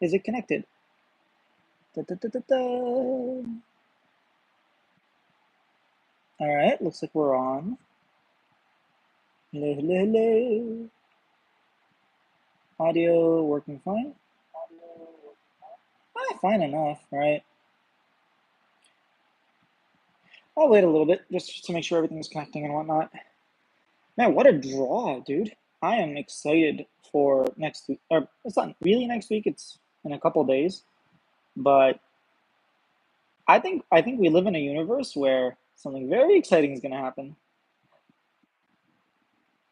Is it connected? Da, da, da, da, da. All right, looks like we're on. Hello, hello, hello. Audio working fine? Fine enough, right? I'll wait a little bit just to make sure everything's connecting and whatnot. Man, what a draw, dude. I am excited for next week. Or it's not really next week, it's in a couple days. But I think we live in a universe where something very exciting is gonna happen.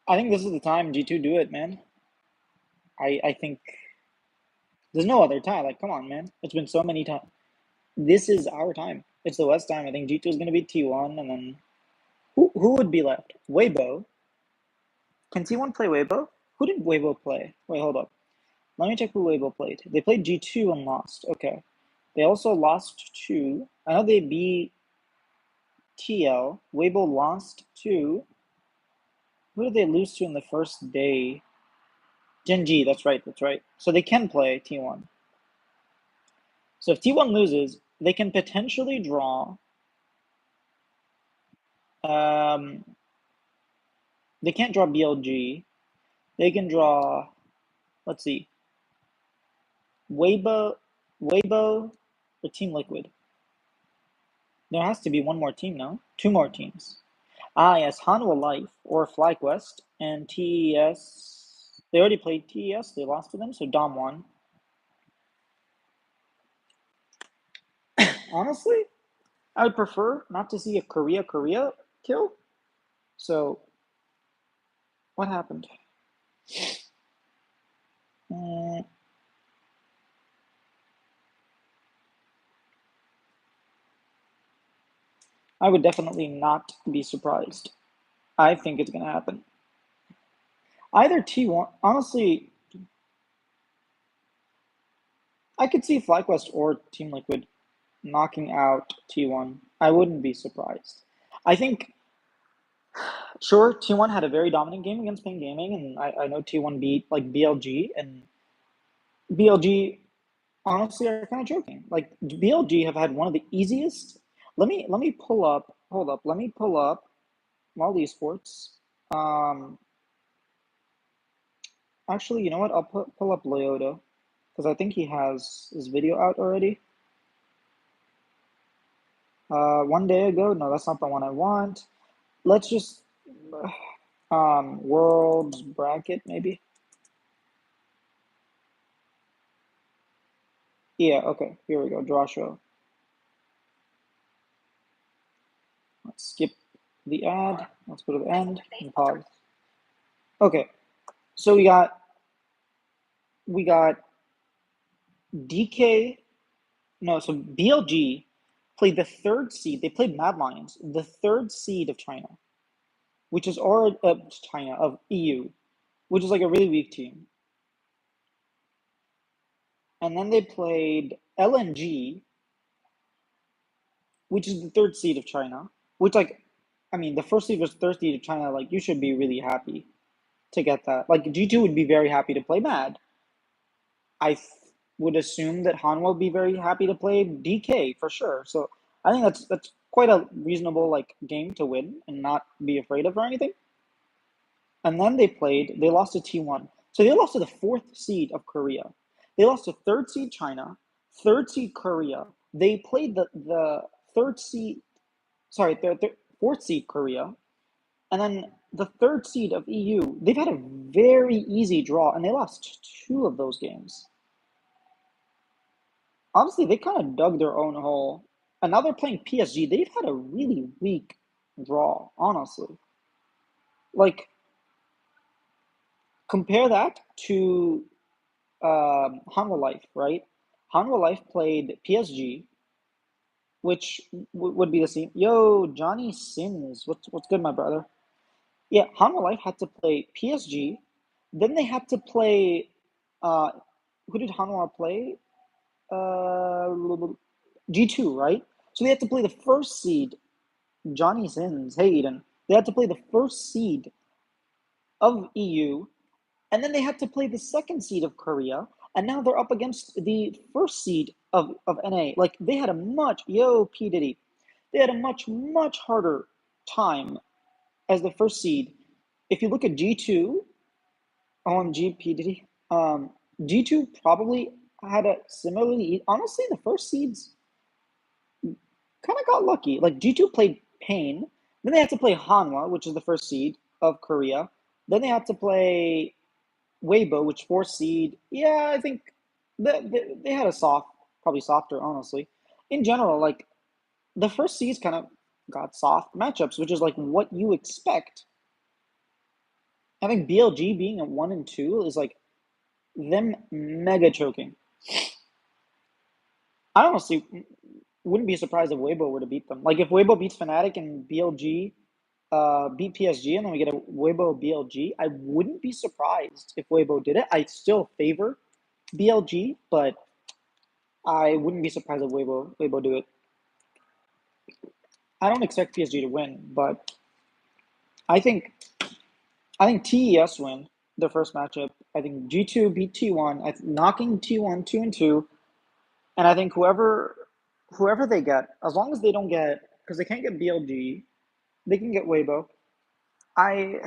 I think this is the time G2 do it, man. I think there's no other time. Like, come on, man. It's been so many times. This is our time. It's the West time. I think G2 is gonna be T1, and then who would be left? Weibo. Can T1 play Weibo? Who did Weibo play? Wait, hold up. Let me check who Weibo played. They played G2 and lost. Okay. They also lost to. I know they beat TL. Weibo lost to. Who did they lose to in the first day? Gen G. That's right. That's right. So they can play T1. So if T1 loses, they can potentially draw. They can't draw BLG. They can draw. Let's see. Weibo, or Team Liquid. There has to be one more team, no? Two more teams. Ah, yes, Hanwha Life or FlyQuest and TES. They already played TES. They lost to them, so Dom won. Honestly, I would prefer not to see a Korea kill. So, what happened? I would definitely not be surprised. I think it's going to happen. Either T1, honestly, I could see FlyQuest or Team Liquid knocking out T1. I wouldn't be surprised. I think, sure, T1 had a very dominant game against Ping Gaming, and I know T1 beat like BLG, and BLG honestly are kind of joking. Like BLG have had one of the easiest. Let me pull up. Hold up. Let me pull up Wild Esports. Um, Actually, you know what? I'll pull up Leota because I think he has his video out already. 1 day ago. No, that's not the one I want. Let's just world's bracket maybe. Yeah. Okay. Here we go. Draw show. Let's skip the ad. Let's go to the end and pause. Okay. So we got DK. No, so BLG played the third seed. They played Mad Lions, the third seed of China, which is already China of EU, which is like a really weak team. And then they played LNG, which is the third seed of China, which like, I mean, the first seed was third seed of China. Like, you should be really happy to get that. Like, G2 would be very happy to play Mad. I would assume that Han will be very happy to play DK for sure. So I think that's quite a reasonable like game to win and not be afraid of or anything. And then they lost to T1. So they lost to the fourth seed of Korea. They lost to third seed China, third seed Korea. They played the third seed, sorry, fourth seed Korea, and then the third seed of EU. They've had a very easy draw, and they lost two of those games. Honestly, they kind of dug their own hole. And now they're playing PSG. They've had a really weak draw, honestly. Like, compare that to Hanwha Life, right? Hanwha Life played PSG, which would be the same. Yo, Johnny Sins, what's good, my brother? Yeah, Hanwha Life had to play PSG. Then they had to play. Uh, who did Hanwha play? G2, right? So they had to play the first seed, Johnny Sins, hey Eden. They had to play the first seed of EU, and then they had to play the second seed of Korea, and now they're up against the first seed of NA. Like they had a much yo P Diddy, they had a much harder time as the first seed. If you look at G2, OMG P Diddy, G2 probably had a similarly. Honestly, the first seeds kind of got lucky. Like G2 played Pain, then they had to play Hanwha, which is the first seed of Korea. Then they had to play Weibo, which fourth seed. Yeah, I think they had a soft, probably softer, honestly. In general, like the first seeds kind of got soft matchups, which is like what you expect. I think BLG being a 1 and 2 is like them mega choking. I honestly wouldn't be surprised if Weibo were to beat them. Like if Weibo beats Fnatic and BLG beat PSG and then we get a Weibo BLG, I wouldn't be surprised if Weibo did it. I still favor BLG, but I wouldn't be surprised if Weibo do it. I don't expect PSG to win, but I think TES win their first matchup. I think G2 beat T1, knocking T1 2-2, and I think whoever they get, as long as they don't get, because they can't get BLG, they can get Weibo. I'm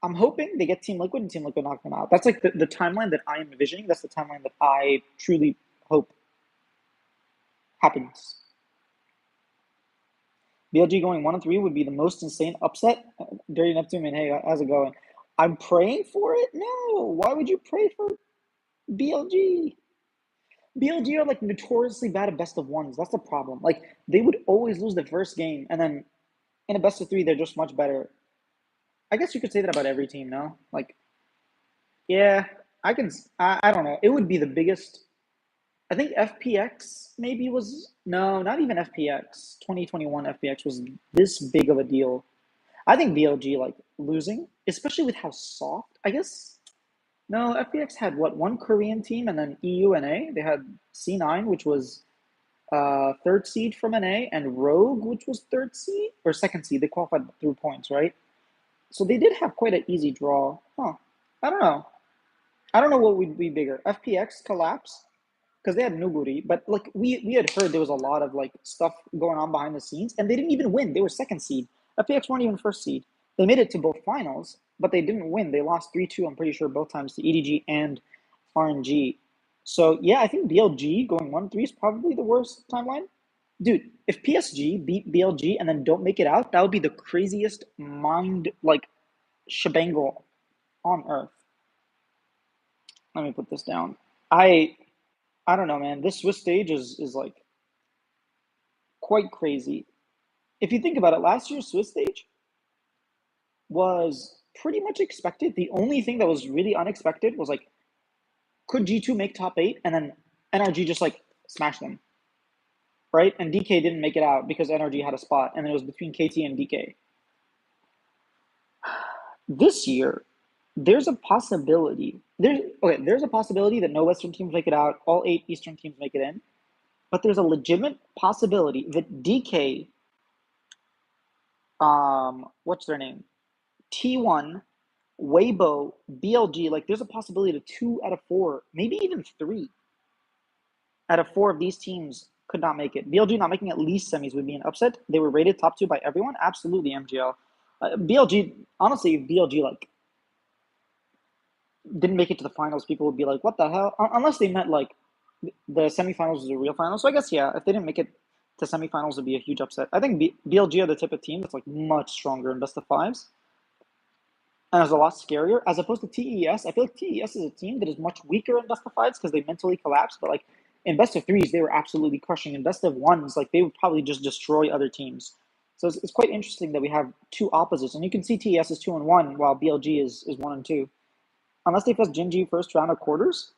hoping they get Team Liquid and Team Liquid knock them out. That's like the timeline that I am envisioning. That's the timeline that I truly hope happens. BLG going 1-3 would be the most insane upset. Dirty Neptune, and hey, how's it going? I'm praying for it? No. Why would you pray for BLG? BLG are like notoriously bad at best of ones. That's the problem. Like they would always lose the first game, and then in a best of three, they're just much better. I guess you could say that about every team, no? Like, yeah, I can. I don't know. It would be the biggest. I think FPX maybe was no, not even FPX. 2021 FPX was this big of a deal. I think BLG like losing, especially with how soft. I guess no, FPX had what, one Korean team and then EU and A. They had C9, which was third seed from NA, and Rogue, which was third seed or second seed. They qualified through points, right? So they did have quite an easy draw. Huh. I don't know. I don't know what would be bigger. FPX collapse because they had Nuguri, but like we had heard there was a lot of like stuff going on behind the scenes, and they didn't even win. They were second seed. FPX weren't even first seed. They made it to both finals, but they didn't win. They lost 3-2, I'm pretty sure, both times to EDG and RNG. So yeah, I think BLG going 1-3 is probably the worst timeline. Dude, if PSG beat BLG and then don't make it out, that would be the craziest mind like shebangle on earth. Let me put this down. I don't know, man. This Swiss stage is like quite crazy. If you think about it, last year's Swiss stage was pretty much expected. The only thing that was really unexpected was like, could G2 make top 8 and then NRG just like smash them, right? And DK didn't make it out because NRG had a spot, and it was between KT and DK. This year, there's a possibility. There's a possibility that no Western teams make it out, all 8 Eastern teams make it in, but there's a legitimate possibility that DK, what's their name, T1, Weibo, BLG, like there's a possibility that 2 out of 4, maybe even 3 out of 4 of these teams could not make it. BLG not making at least semis would be an upset. They were rated top 2 by everyone. Absolutely, MGL. BLG, honestly, if BLG like didn't make it to the finals, people would be like, "What the hell?" Unless they meant like the semifinals was a real final. So I guess yeah, if they didn't make it to semifinals, it'd be a huge upset. I think BLG are the type of team that's like much stronger in best of fives, and is a lot scarier as opposed to TES. I feel like TES is a team that is much weaker in best of fives because they mentally collapse. But like in best of threes, they were absolutely crushing. In best of ones, like they would probably just destroy other teams. So it's quite interesting that we have two opposites, and you can see TES is 2-1 while BLG is 1-2. Unless they face Jinji first round of quarters.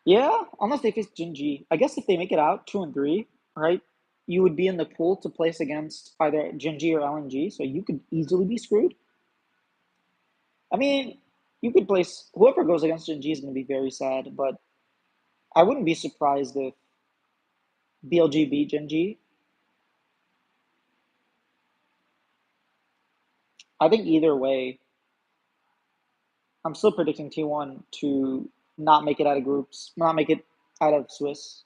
Yeah, unless they face Jinji. I guess if they make it out 2-3, right, you would be in the pool to place against either Jinji or LNG, so you could easily be screwed. I mean, you could place whoever goes against Jinji is going to be very sad, but I wouldn't be surprised if BLG beat Jinji. I think either way, I'm still predicting T1 to not make it out of groups, not make it out of Swiss.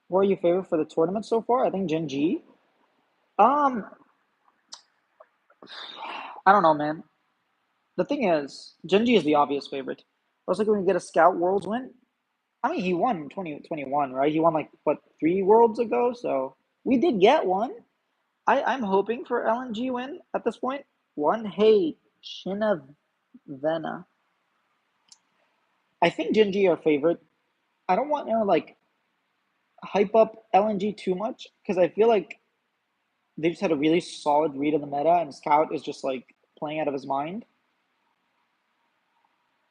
What are your favorite for the tournament so far? I think Gen G. Um, I don't know, man. The thing is, Gen G is the obvious favorite. I was like, when you get a Scout Worlds win, I mean, he won 2021, right? He won like what 3 Worlds ago, so we did get one. I'm hoping for LNG win at this point. One, hey, Shinavena. I think Gen G are favorite. I don't want to like hype up LNG too much because I feel like they just had a really solid read of the meta, and Scout is just like playing out of his mind.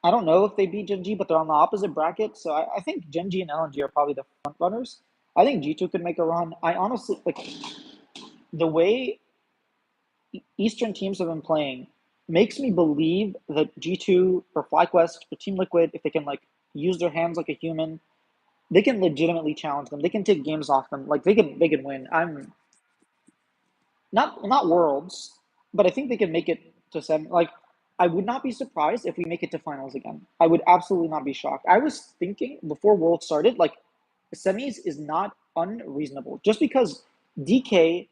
I don't know if they beat Gen G, but they're on the opposite bracket, so I think Gen G and LNG are probably the front runners. I think G2 could make a run. I honestly like the way Eastern teams have been playing makes me believe that G2 or FlyQuest or Team Liquid, if they can like use their hands like a human, they can legitimately challenge them. They can take games off them. Like they can win. I'm not worlds, but I think they can make it to seven. Like I would not be surprised if we make it to finals again. I would absolutely not be shocked. I was thinking before World started, like semis is not unreasonable. Just because DK,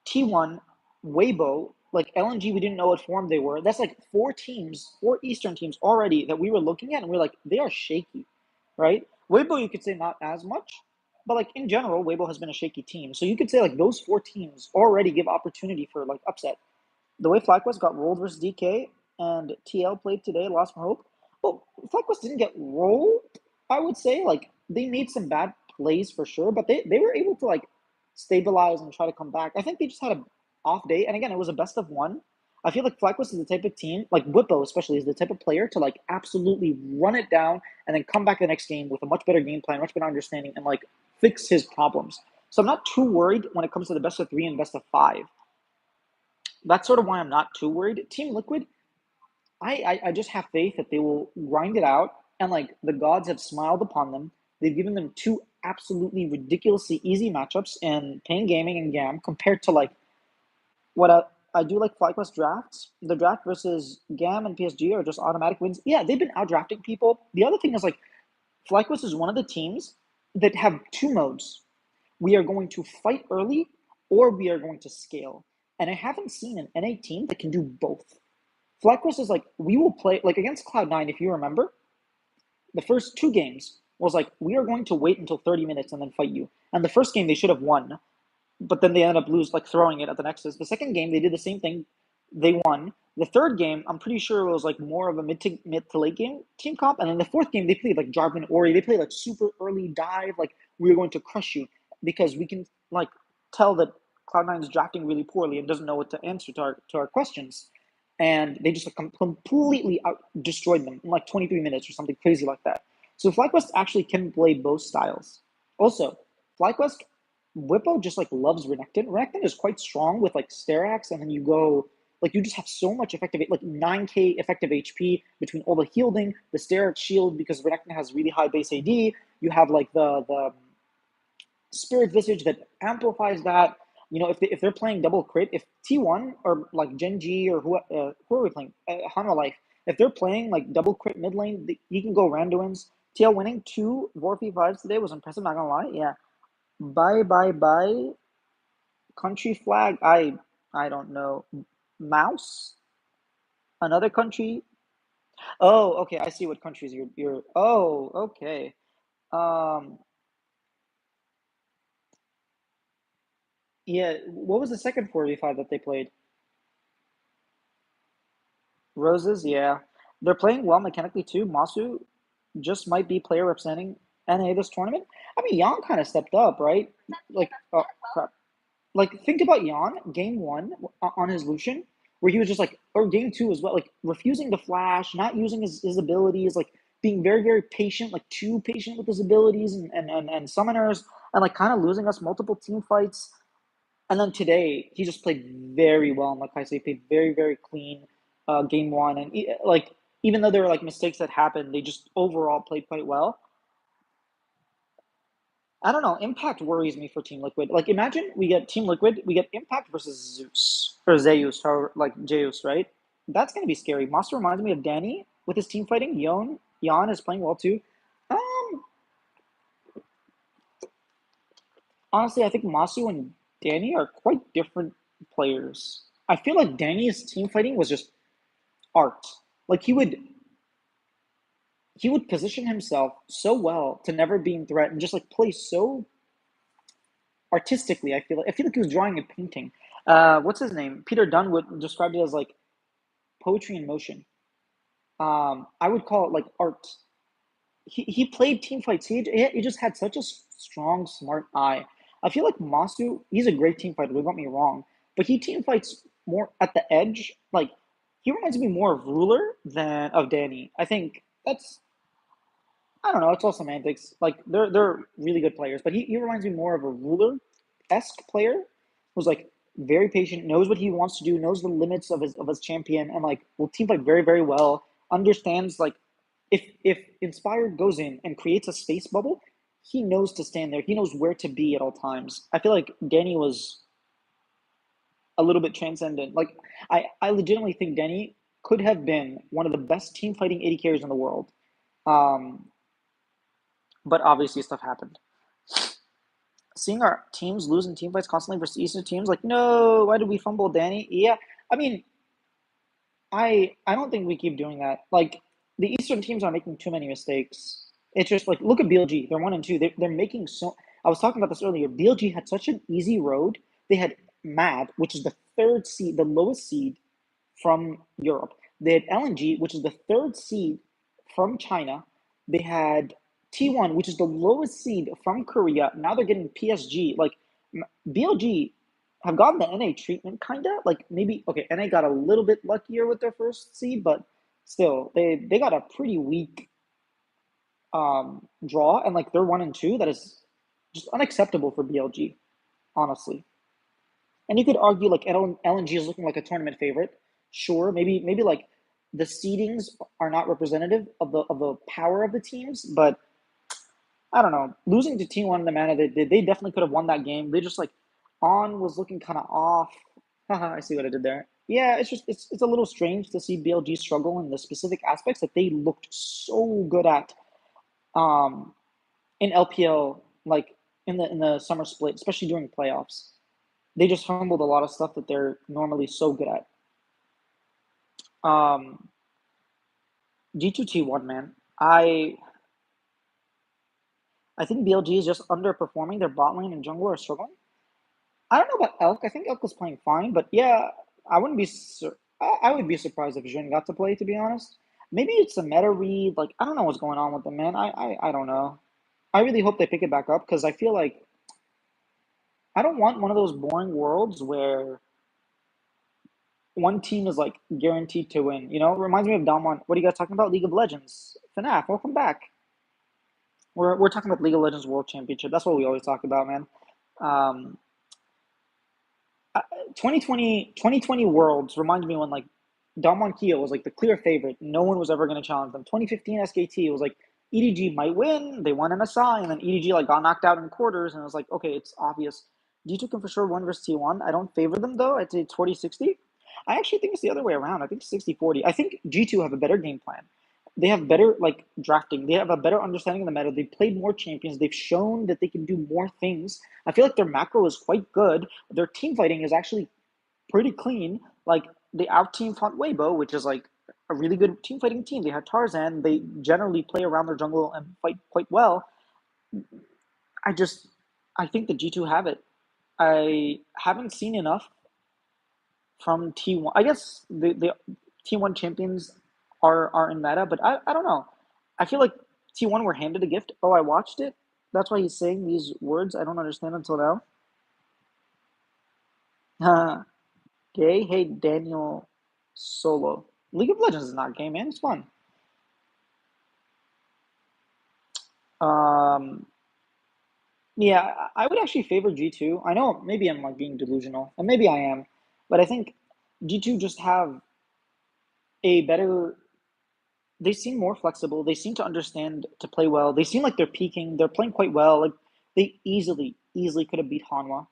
T1, Weibo, like LNG, we didn't know what form they were. That's like 4 teams, 4 Eastern teams already that we were looking at, and we're like, they are shaky, right? Weibo, you could say not as much, but like in general, Weibo has been a shaky team. So you could say like those 4 teams already give opportunity for like upset. The way FlyQuest got rolled versus DK and TL played today, lost some hope. Well, FlyQuest didn't get rolled, I would say. Like they made some bad plays for sure, but they were able to like stabilize and try to come back. I think they just had a off day. And again, it was a best of one. I feel like FlyQuest is the type of team, like Whippo especially, is the type of player to like absolutely run it down and then come back the next game with a much better game plan, much better understanding, and like fix his problems. So I'm not too worried when it comes to the best of 3 and best of 5. That's sort of why I'm not too worried. Team Liquid, I just have faith that they will grind it out, and like the gods have smiled upon them. They've given them 2 absolutely ridiculously easy matchups in Pain Gaming and GAM compared to like what I do like FlyQuest drafts. The draft versus GAM and PSG are just automatic wins. Yeah, they've been out drafting people. The other thing is like FlyQuest is one of the teams that have 2 modes. We are going to fight early or we are going to scale. And I haven't seen an NA team that can do both. FlyQuest is like, we will play, like against Cloud9, if you remember, the first 2 games was like, we are going to wait until 30 minutes and then fight you. And the first game they should have won, but then they ended up like throwing it at the Nexus. The second game, they did the same thing. They won. The third game, I'm pretty sure it was like more of a mid to late game team comp. And then the fourth game, they played like Jarvan Ori. They played like super early dive, like we're going to crush you because we can like tell that Cloud9 is drafting really poorly and doesn't know what to answer to our questions. And they just like completely destroyed them in like 23 minutes or something crazy like that. So FlyQuest actually can play both styles. Also, FlyQuest Whippo just like loves Renekton. Renekton is quite strong with like Sterax, and then you go like you just have so much effective like 9k effective HP between all the healing, the Sterax shield because Renekton has really high base AD. You have like the Spirit Visage that amplifies that. You know, if they're playing double crit, if T1 or like Gen G or who are we playing? Hanwha Life. If they're playing like double crit mid lane, he can go randoms. TL winning 2 4v5s today was impressive. Not gonna lie, yeah. Bye. Country flag. I don't know. Mouse. Another country. Oh, okay. I see what countries you're. Oh, okay. Um. Yeah. What was the second 4v5 that they played? Roses. Yeah. They're playing well mechanically too. Masu just might be player representing NA this tournament. I mean, Yang kind of stepped up, right? Like, oh crap. Like think about Jan game one on his Lucian, where he was just like, or game two as well, like refusing to flash, not using his abilities, like being very patient, like too patient with his abilities and summoners, and like kind of losing us multiple team fights. And then today he just played very well. And like I say, played very clean game one, and like even though there were like mistakes that happened, they just overall played quite well. I don't know. Impact worries me for Team Liquid. Like, imagine we get Team Liquid, we get Impact versus Zeus or Zeus, or like Zeus, right? That's gonna be scary. Master reminds me of Danny with his team fighting. Yon is playing well too. Um, Honestly, I think Masu and Danny are quite different players. I feel like Danny's team fighting was just art. Like he would position himself so well to never be in threat and just like play so artistically. I feel like he was drawing a painting. What's his name? Peter Dunn would describe it as like poetry in motion. I would call it like art. He played team fights. He just had such a strong, smart eye. I feel like Masu, he's a great team fighter. Don't get me wrong, but he team fights more at the edge. Like he reminds me more of Ruler than of Danny. I think that's I don't know. It's all semantics. Like they're really good players, but he reminds me more of a Ruler esque player who's like very patient, knows what he wants to do, knows the limits of his champion, and like will team fight very very well. Understands like if Inspired goes in and creates a space bubble, he knows to stand there. He knows where to be at all times. I feel like Danny was a little bit transcendent. Like I legitimately think Danny could have been one of the best team fighting AD carries in the world. Um, but obviously stuff happened. Seeing our teams lose in team fights constantly versus Eastern teams, like, no, why did we fumble Danny? Yeah, I mean, I don't think we keep doing that. Like the Eastern teams are making too many mistakes. It's just like look at BLG. They're 1-2. They're making so. I was talking about this earlier. BLG had such an easy road. They had Mad, which is the third seed, the lowest seed from Europe. They had LNG, which is the third seed from China. They had T1, which is the lowest seed from Korea. Now they're getting PSG. Like BLG have gotten the NA treatment, kinda. Like maybe okay, NA got a little bit luckier with their first seed, but still, they got a pretty weak draw, and like they're 1-2. That is just unacceptable for BLG, honestly. And you could argue like LNG is looking like a tournament favorite. Sure, maybe like the seedings are not representative of the power of the teams, but I don't know. Losing to T1 in the manner they definitely could have won that game. They just like On was looking kind of off. Haha, I see what I did there. Yeah, it's a little strange to see BLG struggle in the specific aspects that they looked so good at um in LPL, like in the summer split, especially during playoffs. They just fumbled a lot of stuff that they're normally so good at. Um, G2T1, man. I think BLG is just underperforming. Their bot lane and jungle are struggling. I don't know about Elk. I think Elk is playing fine, but yeah, I wouldn't be. I would be surprised if Jhin got to play. To be honest, maybe it's a meta read. Like I don't know what's going on with them, man. I don't know. I really hope they pick it back up because I feel like I don't want one of those boring worlds where one team is like guaranteed to win. You know, it reminds me of Dalmon. What are you guys talking about? League of Legends. FNAF, welcome back. We're talking about League of Legends World Championship. That's what we always talk about, man. Um, 2020 Worlds reminds me when like Dalmon Kia was like the clear favorite. No one was ever going to challenge them. 2015 SKT was like EDG might win. They won MSI, and then EDG like got knocked out in quarters, and it was like, okay, it's obvious. G2 can for sure win versus T1. I don't favor them though. I'd say it's 40-60. I actually think it's the other way around. I think 60-40. I think G2 have a better game plan. They have better like drafting. They have a better understanding of the meta. They've played more champions. They've shown that they can do more things. I feel like their macro is quite good. Their team fighting is actually pretty clean. Like they out team fought Weibo, which is like a really good team fighting team. They had Tarzan. They generally play around their jungle and fight quite well. I just I think the G2 have it. I haven't seen enough from T1. I guess the T1 champions are in meta, but I don't know. I feel like T1 were handed a gift. Oh, I watched it. That's why he's saying these words. I don't understand until now. Gay? Hey, Daniel Solo. League of Legends is not gay, man. It's fun. Um, yeah, I would actually favor G2. I know maybe I'm like being delusional, and maybe I am, but I think G2 just have a better. They seem more flexible. They seem to understand to play well. They seem like they're peaking. They're playing quite well. Like they easily could have beat Hanwha.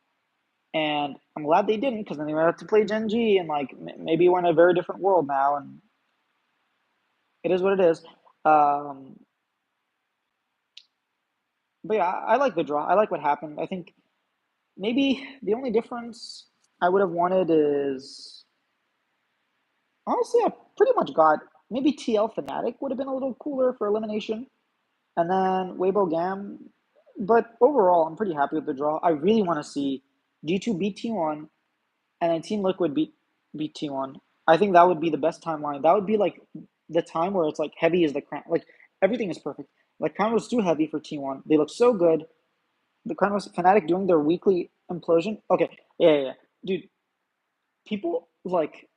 And I'm glad they didn't, because then they would have to play Gen G, and like maybe we're in a very different world now, and it is what it is. Um, but yeah, I like the draw. I like what happened. I think maybe the only difference I would have wanted is honestly, I pretty much got maybe TL Fnatic would have been a little cooler for elimination, and then Weibo Gam. But overall, I'm pretty happy with the draw. I really want to see G2 beat T1 and then Team Liquid beat T1. I think that would be the best timeline. That would be like the time where it's like heavy is the crown. Like everything is perfect. Like crown was too heavy for T1. They look so good. The crown was Fnatic doing their weekly implosion. Okay, yeah. Dude, people like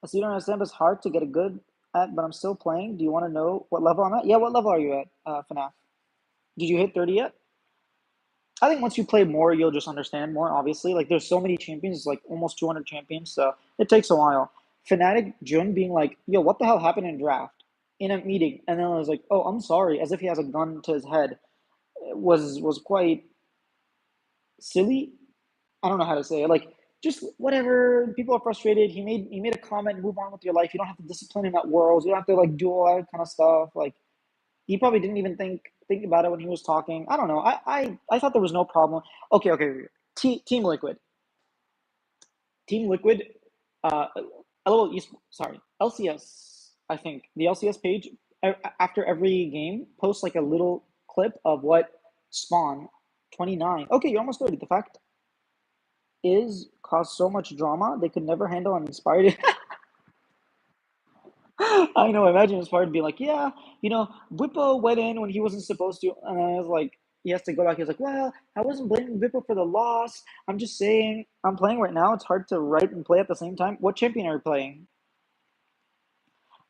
so you don't understand. It's hard to get a good at, but I'm still playing. Do you want to know what level I'm at? Yeah, what level are you at, FNAF? Did you hit 30 yet? I think once you play more, you'll just understand more, obviously. Like, there's so many champions, it's like almost 200 champions, so it takes a while. Fnatic Jun being like, yo, what the hell happened in draft? In a meeting. And then I was like, oh, I'm sorry, as if he has a gun to his head. It was quite silly. I don't know how to say it. Like, just whatever. People are frustrated. He made a comment. Move on with your life. You don't have to discipline in that world. You don't have to like do all that kind of stuff. Like he probably didn't even think about it when he was talking. I don't know. I thought there was no problem. Okay. Team Liquid. Team Liquid. Uh, LOL. Sorry. LCS. I think the LCS page after every game posts like a little clip of what Spawn 29. Okay, you're almost 30. The fact is caused so much drama they could never handle and inspired it. I know, imagine Inspired to be like, yeah, Whippo went in when he wasn't supposed to, and I was like, he has to go back. He's like, well, I wasn't blaming Whippo for the loss. I'm just saying, I'm playing right now. It's hard to write and play at the same time. What champion are you playing?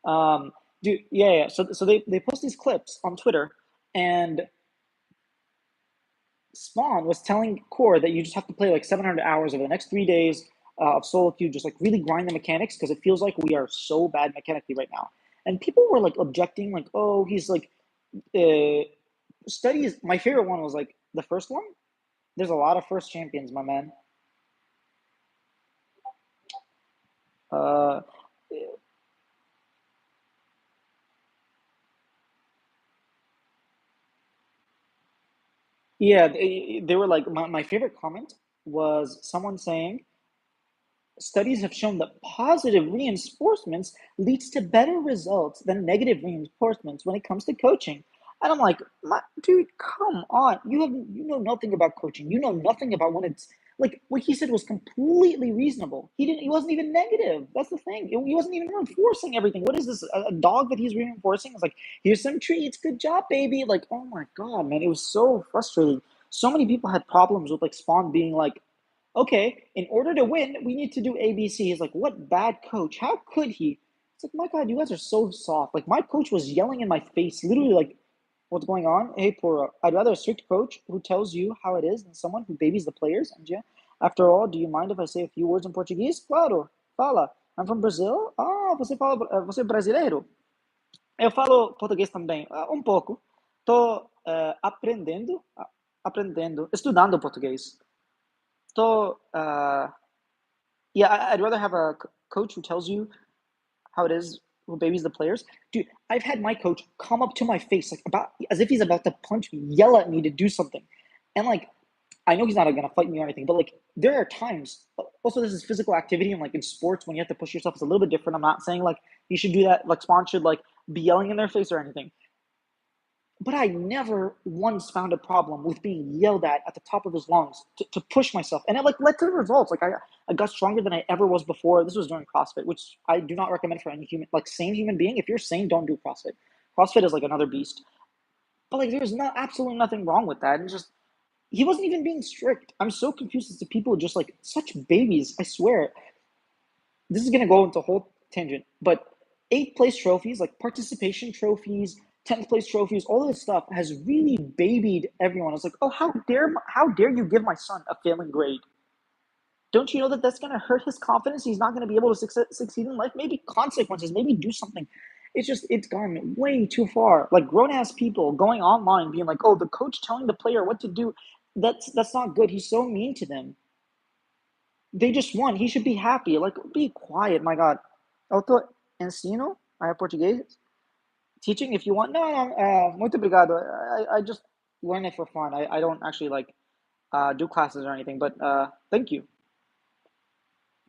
Um, dude, yeah. So they post these clips on Twitter, and Spawn was telling Core that you just have to play like 700 hours over the next 3 days of solo queue, just like really grind the mechanics because it feels like we are so bad mechanically right now. And people were like objecting, like, oh, he's like, uh, studies. My favorite one was like the first one. There's a lot of first champions, my man. Uh, yeah, they were like, my favorite comment was someone saying, studies have shown that positive reinforcements leads to better results than negative reinforcements when it comes to coaching. And I'm like, dude, come on. You know nothing about coaching. You know nothing about when it's like what he said was completely reasonable. He wasn't even negative. That's the thing. He wasn't even reinforcing everything. What is this? A dog that he's reinforcing? It's like, here's some treats. Good job, baby. Like, oh my God, man. It was so frustrating. So many people had problems with like Spawn being like, okay, in order to win, we need to do ABC. He's like, what bad coach? How could he? It's like, my God, you guys are so soft. Like, my coach was yelling in my face, literally, like, what's going on? Hey, Pura, I'd rather a strict coach who tells you how it is than someone who babies the players. And yeah, after all, do you mind if I say a few words in Portuguese? Claro, fala. I'm from Brazil. Ah, você é brasileiro? Eu falo português também, pouco. Tô aprendendo, estudando português. Tô Yeah, I'd rather have a coach who tells you how it is, who babies the players. Dude, I've had my coach come up to my face, like about as if he's about to punch me, yell at me to do something. And like, I know he's not gonna fight me or anything, but like, there are times. Also, this is physical activity, and like in sports, when you have to push yourself, it's a little bit different. I'm not saying like you should do that. Like Spawn should like be yelling in their face or anything. But I never once found a problem with being yelled at the top of his lungs to push myself. And it like led to the results. Like I got stronger than I ever was before. This was during CrossFit, which I do not recommend for any human, like sane human being. If you're sane, don't do CrossFit. CrossFit is like another beast. But like there's not absolutely nothing wrong with that. And just he wasn't even being strict. I'm so confused as to people just like such babies. I swear. This is gonna go into a whole tangent, but eighth place trophies, like participation trophies, 10th place trophies, all this stuff has really babied everyone. It's like, oh, how dare you give my son a failing grade? Don't you know that that's gonna hurt his confidence? He's not gonna be able to succeed in life. Maybe consequences. Maybe do something. It's gone way too far. Like grown ass people going online being like, oh, the coach telling the player what to do. That's not good. He's so mean to them. They just won. He should be happy. Like, be quiet, my God. Eu tô ensino a português. Teaching if you want. No, no, muito obrigado. I just learn it for fun. I don't actually like do classes or anything, but thank you.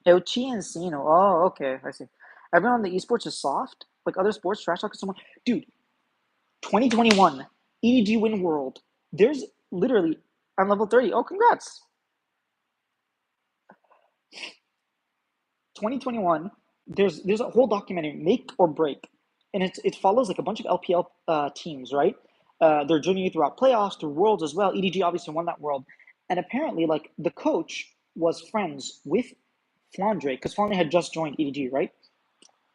Eu te ensino. Oh, okay. I see. Everyone on the esports is soft. Like other sports, trash talking someone. Dude, 2021, EDG Win World. There's literally, I'm level 30. Oh, congrats. 2021, there's a whole documentary, Make or Break, and it follows like a bunch of LPL teams, right? Their journey throughout playoffs, through worlds as well. EDG obviously won that world, and apparently, like the coach was friends with Flandre because Flandre had just joined EDG, right?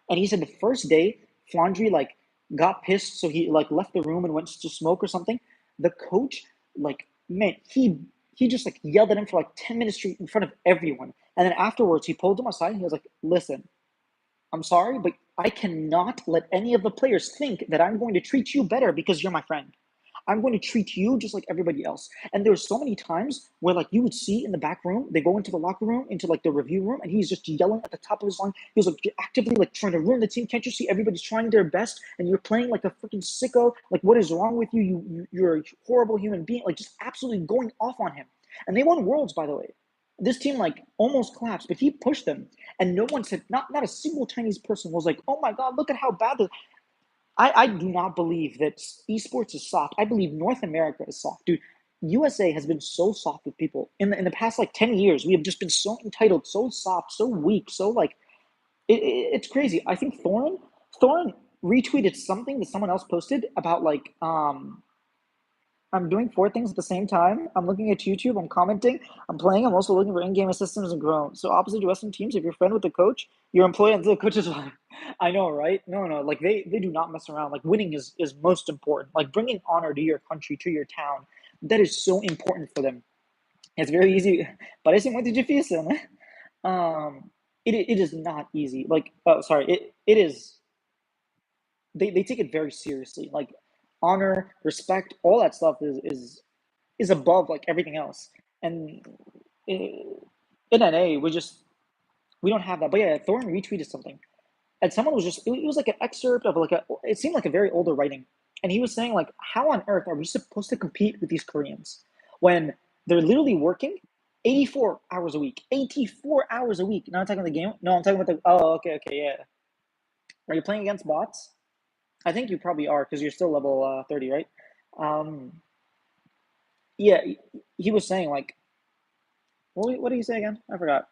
And he said the first day, Flandre like got pissed, so he like left the room and went to smoke or something. The coach, like, man, he just like yelled at him for like 10 minutes straight in front of everyone. And then afterwards, he pulled him aside and he was like, "Listen, I'm sorry, but I cannot let any of the players think that I'm going to treat you better because you're my friend. I'm going to treat you just like everybody else." And there were so many times where like you would see in the back room, they go into the locker room, into like the review room, and he's just yelling at the top of his lungs. He was like actively like trying to ruin the team. Can't you see everybody's trying their best and you're playing like a freaking sicko? Like what is wrong with you? You're a horrible human being. Like just absolutely going off on him. And they won worlds, by the way. This team like almost collapsed, but he pushed them, and no one said, not a single Chinese person was like, "Oh my God, look at how bad this." I do not believe that esports is soft. I believe North America is soft, dude. USA has been so soft with people in the past like 10 years. We have just been so entitled, so soft, so weak, so like it's crazy. I think Thorin retweeted something that someone else posted about like I'm doing four things at the same time. I'm looking at YouTube, I'm commenting, I'm playing, I'm also looking for in-game assistance and growing. So opposite to Western teams, if you're friend with the coach, you're employed until the coach is fine. I know, right? No, no, like they do not mess around. Like winning is most important. Like bringing honor to your country, to your town, that is so important for them. It's very easy. Parece muito difícil, né? It is not easy. Like, oh, sorry, it is they take it very seriously. Like honor, respect, all that stuff is above like everything else. And in NA, we don't have that. But yeah, Thorne retweeted something, and someone was just it was like an excerpt of like a it seemed like a very older writing, and he was saying like, how on earth are we supposed to compete with these Koreans when they're literally working 84 hours a week, 84 hours a week. Now I'm talking about the game. No, I'm talking about the. Oh, okay, okay, yeah. Are you playing against bots? I think you probably are because you're still level 30, right? Um, yeah, he was saying like, what did he say again? I forgot.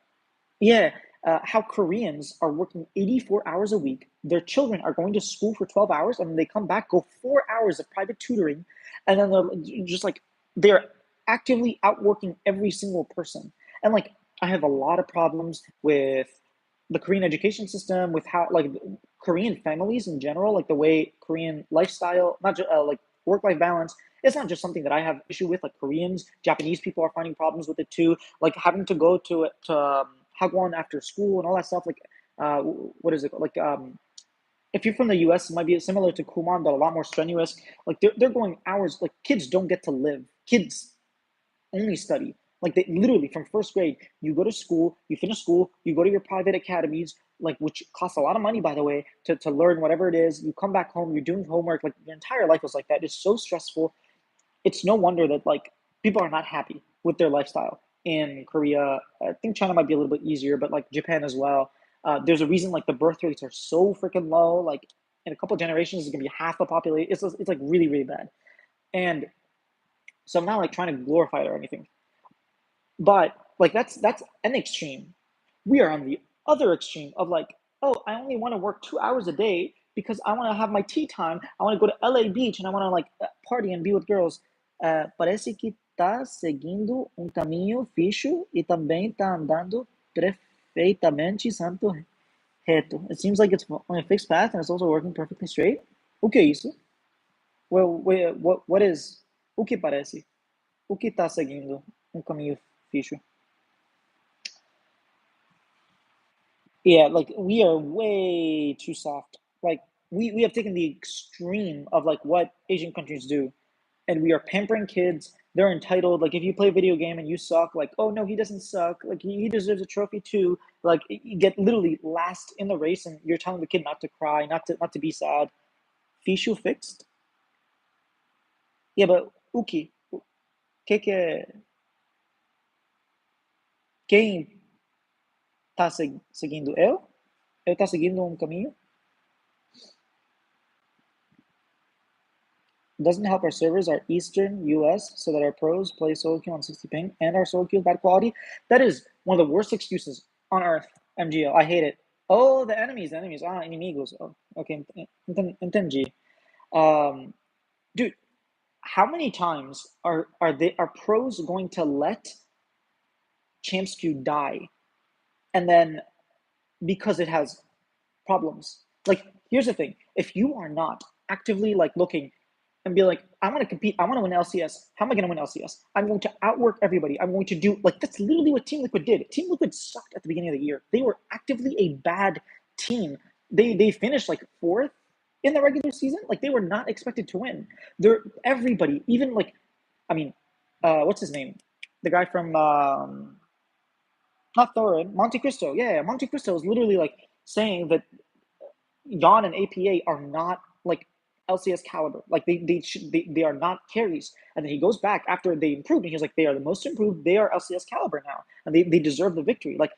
Yeah, how Koreans are working 84 hours a week. Their children are going to school for 12 hours, and then they come back, go 4 hours of private tutoring, and then they're just like they're actively outworking every single person. And like I have a lot of problems with the Korean education system, with how like Korean families in general, like the way Korean lifestyle, not just like work-life balance. It's not just something that I have issue with. Like Koreans, Japanese people are finding problems with it too. Like having to go to Hagwon after school and all that stuff. Like, what is it like? If you're from the U.S., it might be similar to Kumon, but a lot more strenuous. Like they're going hours. Like kids don't get to live. Kids only study. Like they literally from first grade, you go to school, you finish school, you go to your private academies, like which costs a lot of money by the way, to learn whatever it is. You come back home, you're doing homework. Like your entire life was like that. It's so stressful. It's no wonder that like people are not happy with their lifestyle in Korea. I think China might be a little bit easier, but like Japan as well. There's a reason like the birth rates are so freaking low. Like in a couple of generations, it's gonna be half the population. It's like really really bad. And so I'm not like trying to glorify it or anything, but like that's an extreme. We are on the other extreme of like, oh, I only want to work 2 hours a day because I want to have my tea time. I want to go to LA Beach and I want to like party and be with girls. Parece que tá seguindo um caminho fixo e também tá andando perfeitamente santo reto. It seems like it's on a fixed path and it's also working perfectly straight. O que é isso? What is? O que parece? O que tá seguindo um caminho fixo? Yeah, like we are way too soft. Like we have taken the extreme of like what Asian countries do, and we are pampering kids. they're entitled. Like if you play a video game and you suck, like, oh no, he doesn't suck. Like he deserves a trophy too. Like you get literally last in the race, and you're telling the kid not to cry, not to be sad. Fishu fixed. Yeah, but Uki, que quem tá seguindo eu? Eu tá seguindo um caminho. Doesn't help our servers are Eastern US so that our pros play solo queue on 60 ping and our solo queue is bad quality. That is one of the worst excuses on earth. MGO, I hate it. Oh, the enemies. Ah, inimigos. Oh, okay, entendi. Dude, how many times are pros going to let champs queue die, and then because it has problems? Like, here's the thing: if you are not actively like looking and be like, I want to compete, I want to win LCS. How am I going to win LCS? I'm going to outwork everybody. I'm going to do like that's literally what Team Liquid did. Team Liquid sucked at the beginning of the year. They were actively a bad team. They finished like fourth in the regular season. Like they were not expected to win. They're everybody, even like, I mean, what's his name? The guy from not Thorin, Monte Cristo. Yeah, Monte Cristo is literally like saying that Yon and APA are not like LCS caliber. Like they are not carries. And then he goes back after they improved, and he's like, they are the most improved. They are LCS caliber now, and they deserve the victory. Like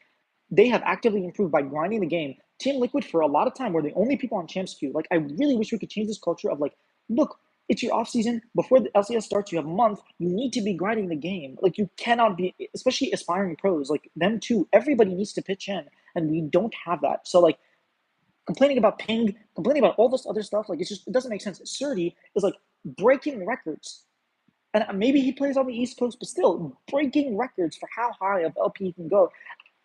they have actively improved by grinding the game. Team Liquid for a lot of time were the only people on champs queue. Like I really wish we could change this culture of like, look, it's your off season before the LCS starts. You have a month. You need to be grinding the game. Like you cannot be, especially aspiring pros like them too. Everybody needs to pitch in, and we don't have that. So like complaining about ping, complaining about all this other stuff, like it doesn't make sense. Surdy is like breaking records. And maybe he plays on the East Coast, but still breaking records for how high of LP he can go.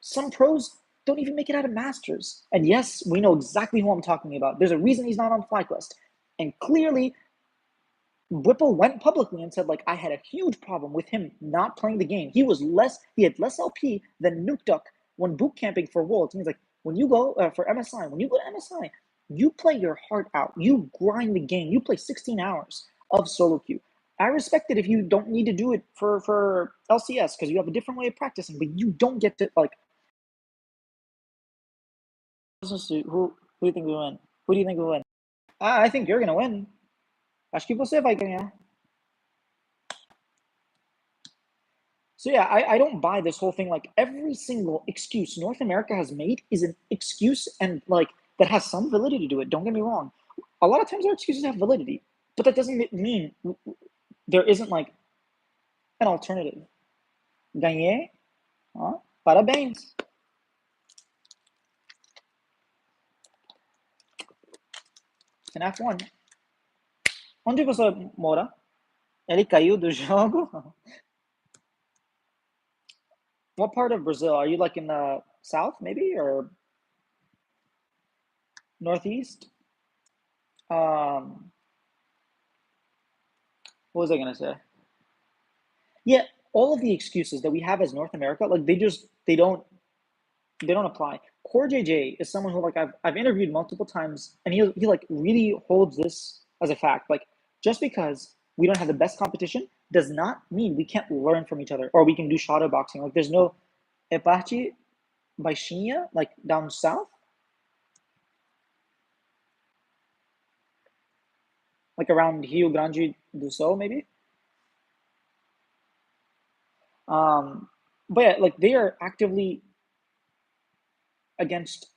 Some pros don't even make it out of Masters. And yes, we know exactly who I'm talking about. There's a reason he's not on FlyQuest. And clearly, Whipple went publicly and said, like, I had a huge problem with him not playing the game. He had less LP than Nuke Duck when boot camping for Worlds. And he's like, when you go for MSI, when you go to MSI, you play your heart out. You grind the game. You play 16 hours of solo queue. I respect it if you don't need to do it for LCS because you have a different way of practicing, but you don't get to like. Who do you think will win? Who do you think will win? I think you're gonna win. Acho que você vai ganhar. So yeah, I don't buy this whole thing. Like every single excuse North America has made is an excuse and like that has some validity to it. Don't get me wrong. A lot of times our excuses have validity, but that doesn't mean there isn't like an alternative. Ganhei, ó, parabéns. FNAF 1. Onde você mora? Ele caiu do jogo? What part of Brazil? Are you like in the south maybe or northeast? What was I gonna say? Yeah, all of the excuses that we have as North America, like they don't apply. Core JJ is someone who like I've interviewed multiple times, and he like really holds this as a fact. Like just because we don't have the best competition does not mean we can't learn from each other or we can do shadow boxing. Like there's no Epachi Baixinha like down south, like around Rio Grande do Sul maybe. Um, but yeah, like they are actively against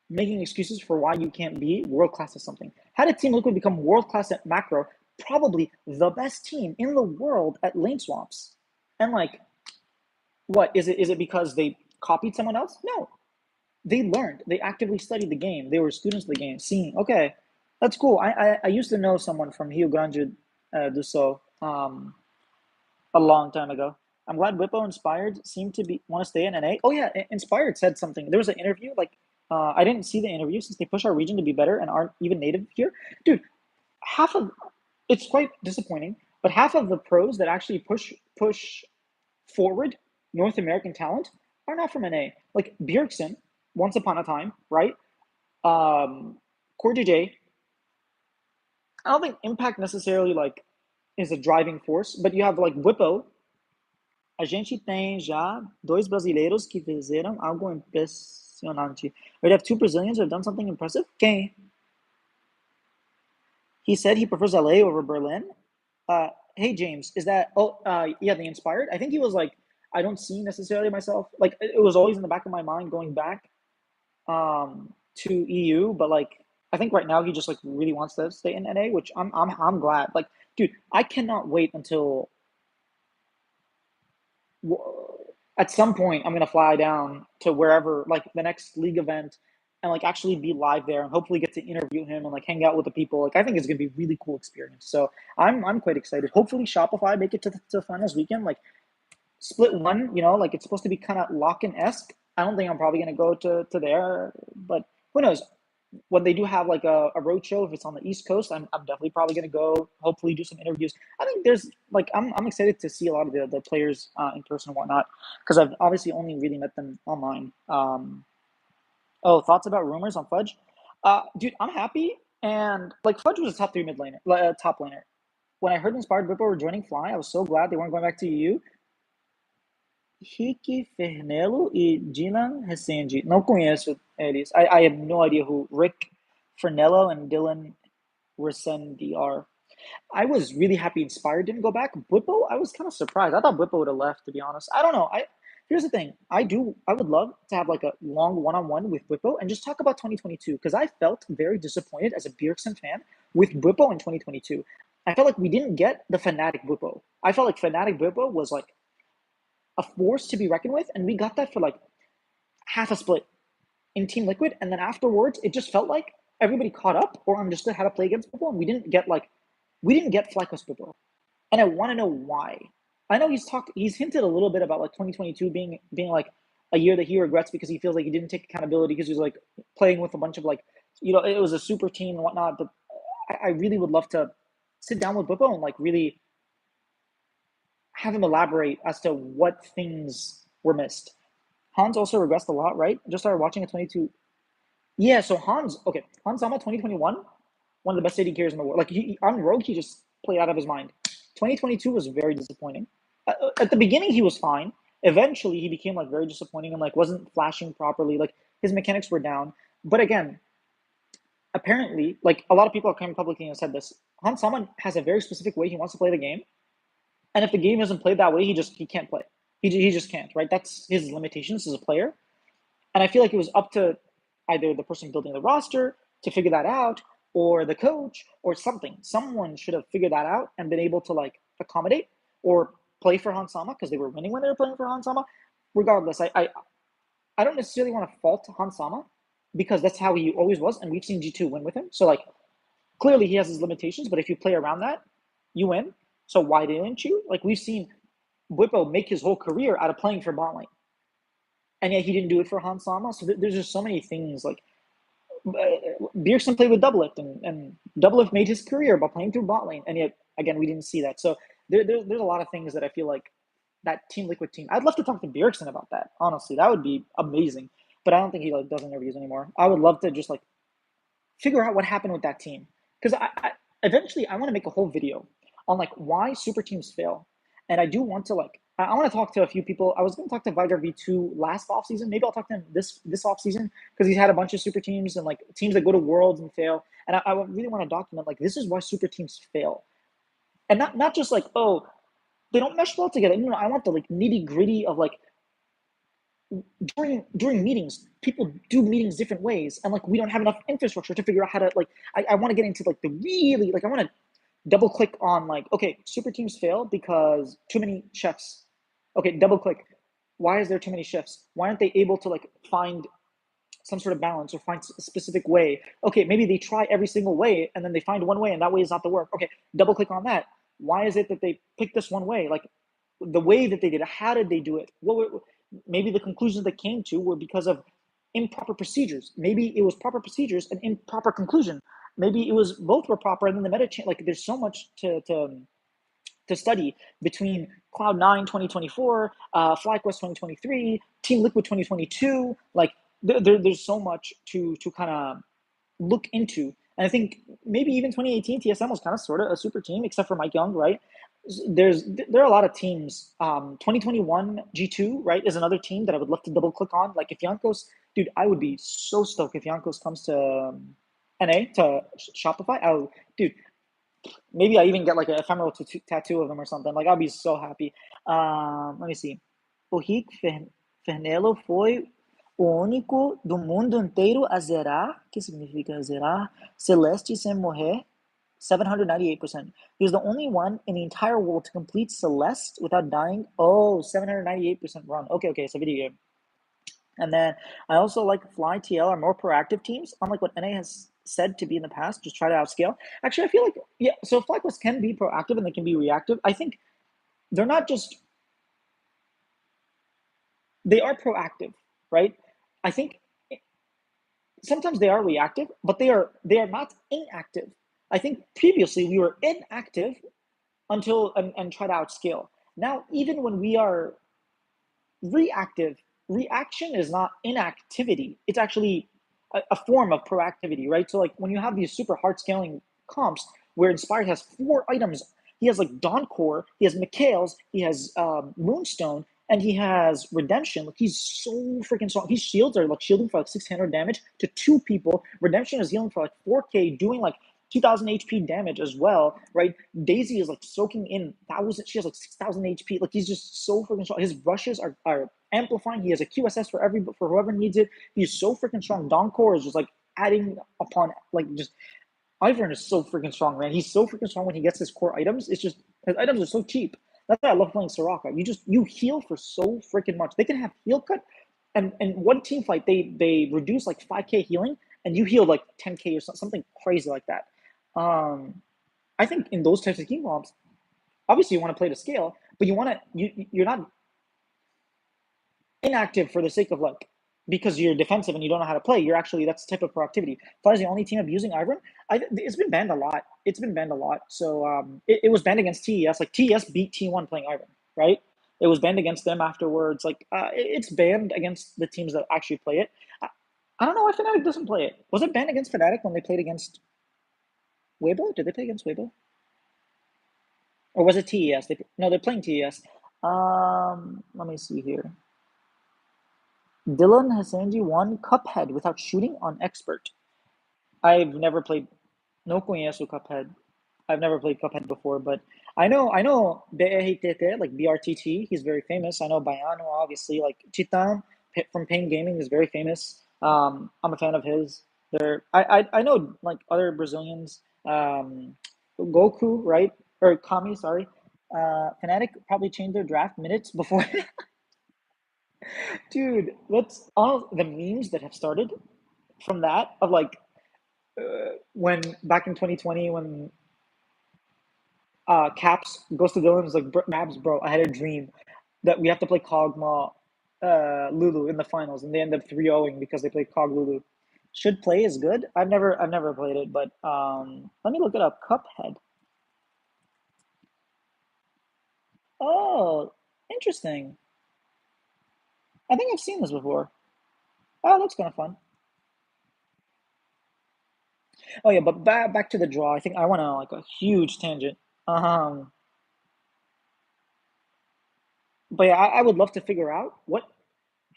making excuses for why you can't be world class at something. How did Team Liquid become world class at macro? Probably the best team in the world at lane swaps. And like, what is it? Is it because they copied someone else? No, they learned. They actively studied the game. They were students of the game, seeing okay, that's cool. I used to know someone from Rio Grande do Sul a long time ago. I'm glad Whippo Inspired seemed to be want to stay in NA. Oh yeah, Inspired said something. There was an interview. Like I didn't see the interview since they push our region to be better and aren't even native here. Dude, half of it's quite disappointing, but half of the pros that actually push forward North American talent are not from NA. Like Bjergsen, once upon a time, right? Core DJ. I don't think Impact necessarily like is a driving force, but you have like Whippo. A gente tem já dois brasileiros que fizeram algo impressionante. We have two Brazilians who have done something impressive. Quem? He said he prefers LA over Berlin. Hey James, is that? Oh, yeah, the Inspired. I think he was like, I don't see necessarily myself. Like it was always in the back of my mind going back to EU, but like I think right now he just like really wants to stay in NA, which I'm glad. Like, dude, I cannot wait until at some point I'm gonna fly down to wherever like the next league event and like actually be live there and hopefully get to interview him and like hang out with the people. Like I think it's gonna be a really cool experience. So I'm quite excited. Hopefully Shopify make it to the finals weekend. Like split one, like it's supposed to be kind of lock-in-esque. I don't think I'm probably gonna go to there, but who knows? When they do have like a road show, if it's on the East Coast, I'm definitely probably gonna go. Hopefully, do some interviews. I think there's like I'm excited to see a lot of the players in person and whatnot because I've obviously only really met them online. Oh, thoughts about rumors on Fudge? Dude, I'm happy and like Fudge was a top three mid laner, top laner. When I heard Inspired Ripper were joining Fly, I was so glad they weren't going back to EU. Rick Fernello e Dylan Resende. Não conheço eles. I have no idea who Rick Fernello and Dylan Resende are. I was really happy Inspired didn't go back. Bwipo, I was kind of surprised. I thought Bwipo would have left, to be honest. I don't know. Here's the thing. I would love to have like a long one-on-one with Bwipo and just talk about 2022 because I felt very disappointed as a Bjergsen fan with Bwipo in 2022. I felt like we didn't get the Fnatic Bwipo. I felt like Fnatic Bwipo was like a force to be reckoned with, and we got that for like half a split in Team Liquid, and then afterwards it just felt like everybody caught up or understood how to play against people, and we didn't get FlyQuest Bwipo, and I want to know why. I know he's hinted a little bit about like 2022 being like a year that he regrets because he feels like he didn't take accountability because he was like playing with a bunch of like it was a super team and whatnot. But I really would love to sit down with Bwipo and like really have him elaborate as to what things were missed. Hans also regressed a lot, right? Just started watching at 22. Yeah, so Hans Zama 2021, one of the best AD carriers in the world. Like on Rogue, he just played out of his mind. 2022 was very disappointing. At the beginning, he was fine. Eventually, he became like very disappointing and like wasn't flashing properly. Like his mechanics were down. But again, apparently, like a lot of people have come publicly and said this. Hans Zama has a very specific way he wants to play the game, and if the game isn't played that way, he can't play. He just can't, right? That's his limitations as a player. And I feel like it was up to either the person building the roster to figure that out, or the coach, or something. Someone should have figured that out and been able to like accommodate or play for Hans Sama because they were winning when they were playing for Hans Sama. Regardless, I don't necessarily want to fault Hans Sama because that's how he always was, and we've seen G2 win with him. So like clearly he has his limitations, but if you play around that, you win. So why didn't you? Like we've seen Bwipo make his whole career out of playing for bot lane, and yet he didn't do it for Hans Sama. So there's just so many things. Like Bjergsen played with Doublelift, and Doublelift made his career by playing through bot lane, and yet again we didn't see that. So there's a lot of things that I feel like that Team Liquid team. I'd love to talk to Bjergsen about that. Honestly, that would be amazing. But I don't think he like does interviews anymore. I would love to just like figure out what happened with that team because I eventually I want to make a whole video on like why super teams fail, and I do want to like I want to talk to a few people. I was going to talk to Viger V2 last offseason. Maybe I'll talk to him this offseason because he's had a bunch of super teams and like teams that go to Worlds and fail. And I really want to document like this is why super teams fail, and not just like they don't mesh well together. I want the like nitty gritty of like during meetings, people do meetings different ways, and like we don't have enough infrastructure to figure out how to like. I want to get into like the really like I want to double click on like okay, super teams fail because too many chefs. Okay, double click. Why is there too many chefs? Why aren't they able to like find some sort of balance or find a specific way? Okay, maybe they try every single way and then they find one way and that way is not the work. Okay, double click on that. Why is it that they picked this one way? Like the way that they did it, how did they do it? Maybe the conclusions they came to were because of improper procedures. Maybe it was proper procedures and improper conclusion. Maybe it was both were proper and then the meta change. Like there's so much to study between Cloud9 2024, FlyQuest 2023, Team Liquid 2022. Like there's so much to kind of look into And I think maybe even 2018 TSM was kind of sort of a super team, except for Mike Young, right? There are a lot of teams. 2021 G2, right, is another team that I would love to double click on. Like if Jankos, dude, I would be so stoked if Jankos comes to NA to Shopify. Dude, maybe I even get like an ephemeral tattoo of them or something. Like I'll be so happy. Let me see. O Rick Fernelo foi o único do mundo inteiro a zerar. Que significa zerar? Celeste sem morrer. 798%. He was the only one in the entire world to complete Celeste without dying. Oh, 798% run. Okay, it's a video game. And then I also like FlyTL are more proactive teams, unlike what NA has said to be in the past, just try to outscale. Actually, I feel like, yeah, so FlyQuest can be proactive and they can be reactive. I think they're not just, they are proactive, right? I think sometimes they are reactive, but they are not inactive. I think previously we were inactive until and try to outscale. Now, even when we are reactive, reaction is not inactivity. It's actually a form of proactivity, right? So like when you have these super hard scaling comps where Inspired has 4 items, he has like Dawn Core, he has Mikhail's, he has Moonstone, and he has Redemption. Like he's so freaking strong. His shields are like shielding for like 600 damage to 2 people. Redemption is healing for like 4K, doing like 2000 HP damage as well, right? Daisy is like soaking in thousand. She has like 6000 HP. Like he's just so freaking strong. His rushes are amplifying. He has a QSS for whoever needs it. He's so freaking strong. Donkor is just like adding upon like just. Ivern is so freaking strong, man. He's so freaking strong when he gets his core items. It's just his items are so cheap. That's why I love playing Soraka. You heal for so freaking much. They can have heal cut, and one team fight they reduce like 5K healing, and you heal like 10K or something crazy like that. I think in those types of game mobs, obviously you want to play to scale, but you're not inactive for the sake of like because you're defensive and you don't know how to play. You're actually that's the type of proactivity. Fly is the only team abusing Ivern. It's been banned a lot. It's been banned a lot. So it was banned against TES. Like TES beat T1 playing Ivern, right? It was banned against them afterwards. Like it's banned against the teams that actually play it. I don't know why Fnatic doesn't play it. Was it banned against Fnatic when they played against Weibo? Did they play against Weibo? Or was it TES? No, they're playing TES. Let me see here. Dylan Hassanji won Cuphead without shooting on Expert. I've never played. No conheço Cuphead. I've never played Cuphead before, but I know BRTT, like BRTT, he's very famous. I know Baiano, obviously, like Titan from Pain Gaming is very famous. I'm a fan of his. I know like other Brazilians, Goku, right? Or Kami, sorry. Fnatic probably changed their draft minutes before. Dude, that's all the memes that have started from that of like when back in 2020 when Caps goes to Dylan is like Mabs, bro. I had a dream that we have to play Kog'Maw Lulu in the finals, and they end up 3-0ing because they played Cog Lulu. Should play is good. I've never played it, but let me look it up. Cuphead. Oh, interesting. I think I've seen this before. Oh, it looks kind of fun. Oh yeah, but back to the draw. I think I went on like a huge tangent. Um, but yeah, I would love to figure out what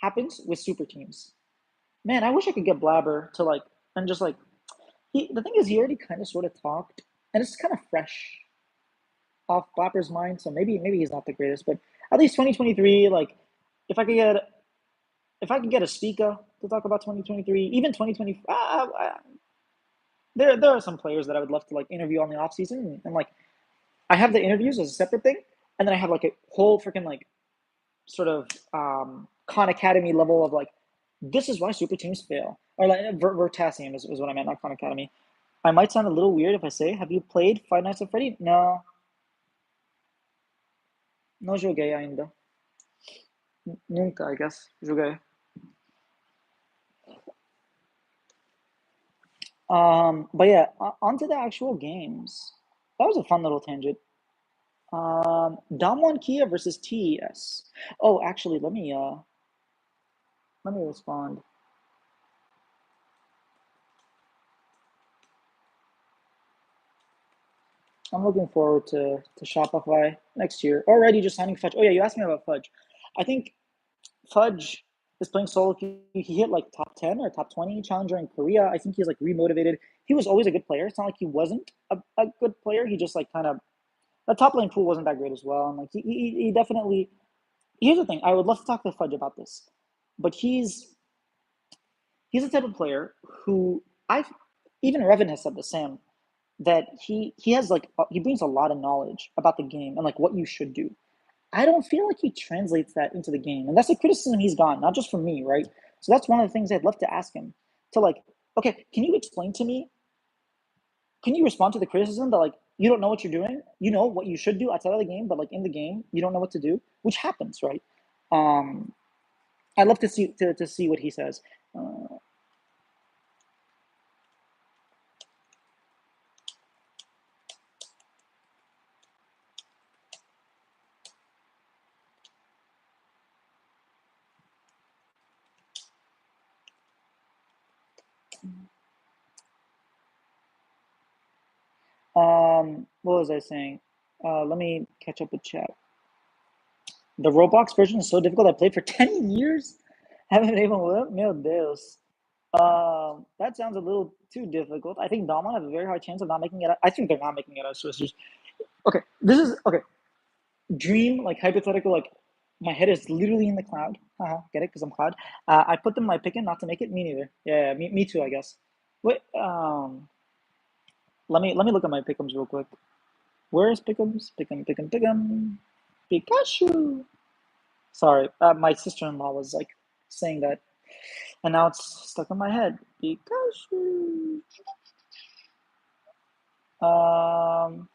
happens with super teams. Man, I wish I could get Blabber to like and just like the thing is he already kind of sort of talked and it's kind of fresh off Blabber's mind, so maybe he's not the greatest, but at least 2023, like if I could get if I could get a speaker to talk about 2023, even 2020, there are some players that I would love to like interview on the off season and like I have the interviews as a separate thing, and then I have like a whole freaking like sort of Khan Academy level of like this is why super teams fail, or like Vertasium is what I meant, not Khan Academy. I might sound a little weird if I say, have you played Five Nights at Freddy? No, não joguei ainda. Nunca, I guess, joguei. But yeah, onto the actual games. That was a fun little tangent. Damwon Kia versus TES. Oh, actually, let me respond. I'm looking forward to Shopify next year. Already just signing Fudge. Oh yeah, you asked me about Fudge. I think Fudge is playing solo queue. He hit like top 10 or top 20 challenger in Korea. I think he's like remotivated. He was always a good player. It's not like he wasn't a good player. He just like kind of the top lane pool wasn't that great as well. And like he definitely here's the thing. I would love to talk to Fudge about this, but he's the type of player who I've even Revan has said the same that he has like he brings a lot of knowledge about the game and like what you should do. I don't feel like he translates that into the game, and that's the criticism he's gotten, not just from me, right? So that's one of the things I'd love to ask him to like, okay, can you explain to me? Can you respond to the criticism that like you don't know what you're doing? You know what you should do outside of the game, but like in the game, you don't know what to do, which happens, right? Um, I'd love to see what he says. Uh, what was I saying? Let me catch up with chat. The Roblox version is so difficult. I played for 10 years. Haven't been able to. Meu Deus. That sounds a little too difficult. I think Daman has a very high chance of not making it. I think they're not making it as Swissers. Okay, this is okay. Dream, like hypothetical, like my head is literally in the cloud. Get it? Because I'm cloud. I put them in my pick not to make it. Me neither. Yeah, me too, I guess. Wait, let me look at my pickums real quick. Where is pickums? Pick'em. Pikachu. Sorry, my sister-in-law was like saying that, and now it's stuck in my head. Pikachu. Um,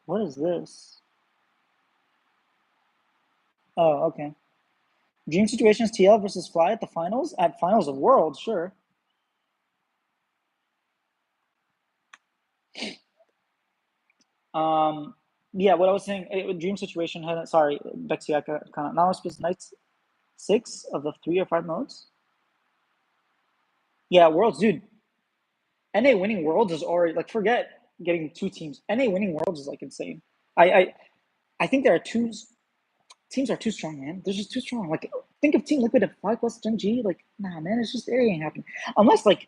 what is this? Oh, okay. Dream situations TL versus Fly at the finals? At finals of Worlds, sure. Um, yeah, what I was saying, dream situation had, sorry, Bexiaka, kind of, now it's just nights 6 of the 3 or 5 modes. Yeah, Worlds, dude. NA winning Worlds is already, like, forget getting 2 teams. NA winning Worlds is, like, insane. I think there are teams are too strong, man. They're just too strong. Like, think of Team Liquid at FlyQuest Gen G. Like, nah, man, it ain't happening. Unless, like,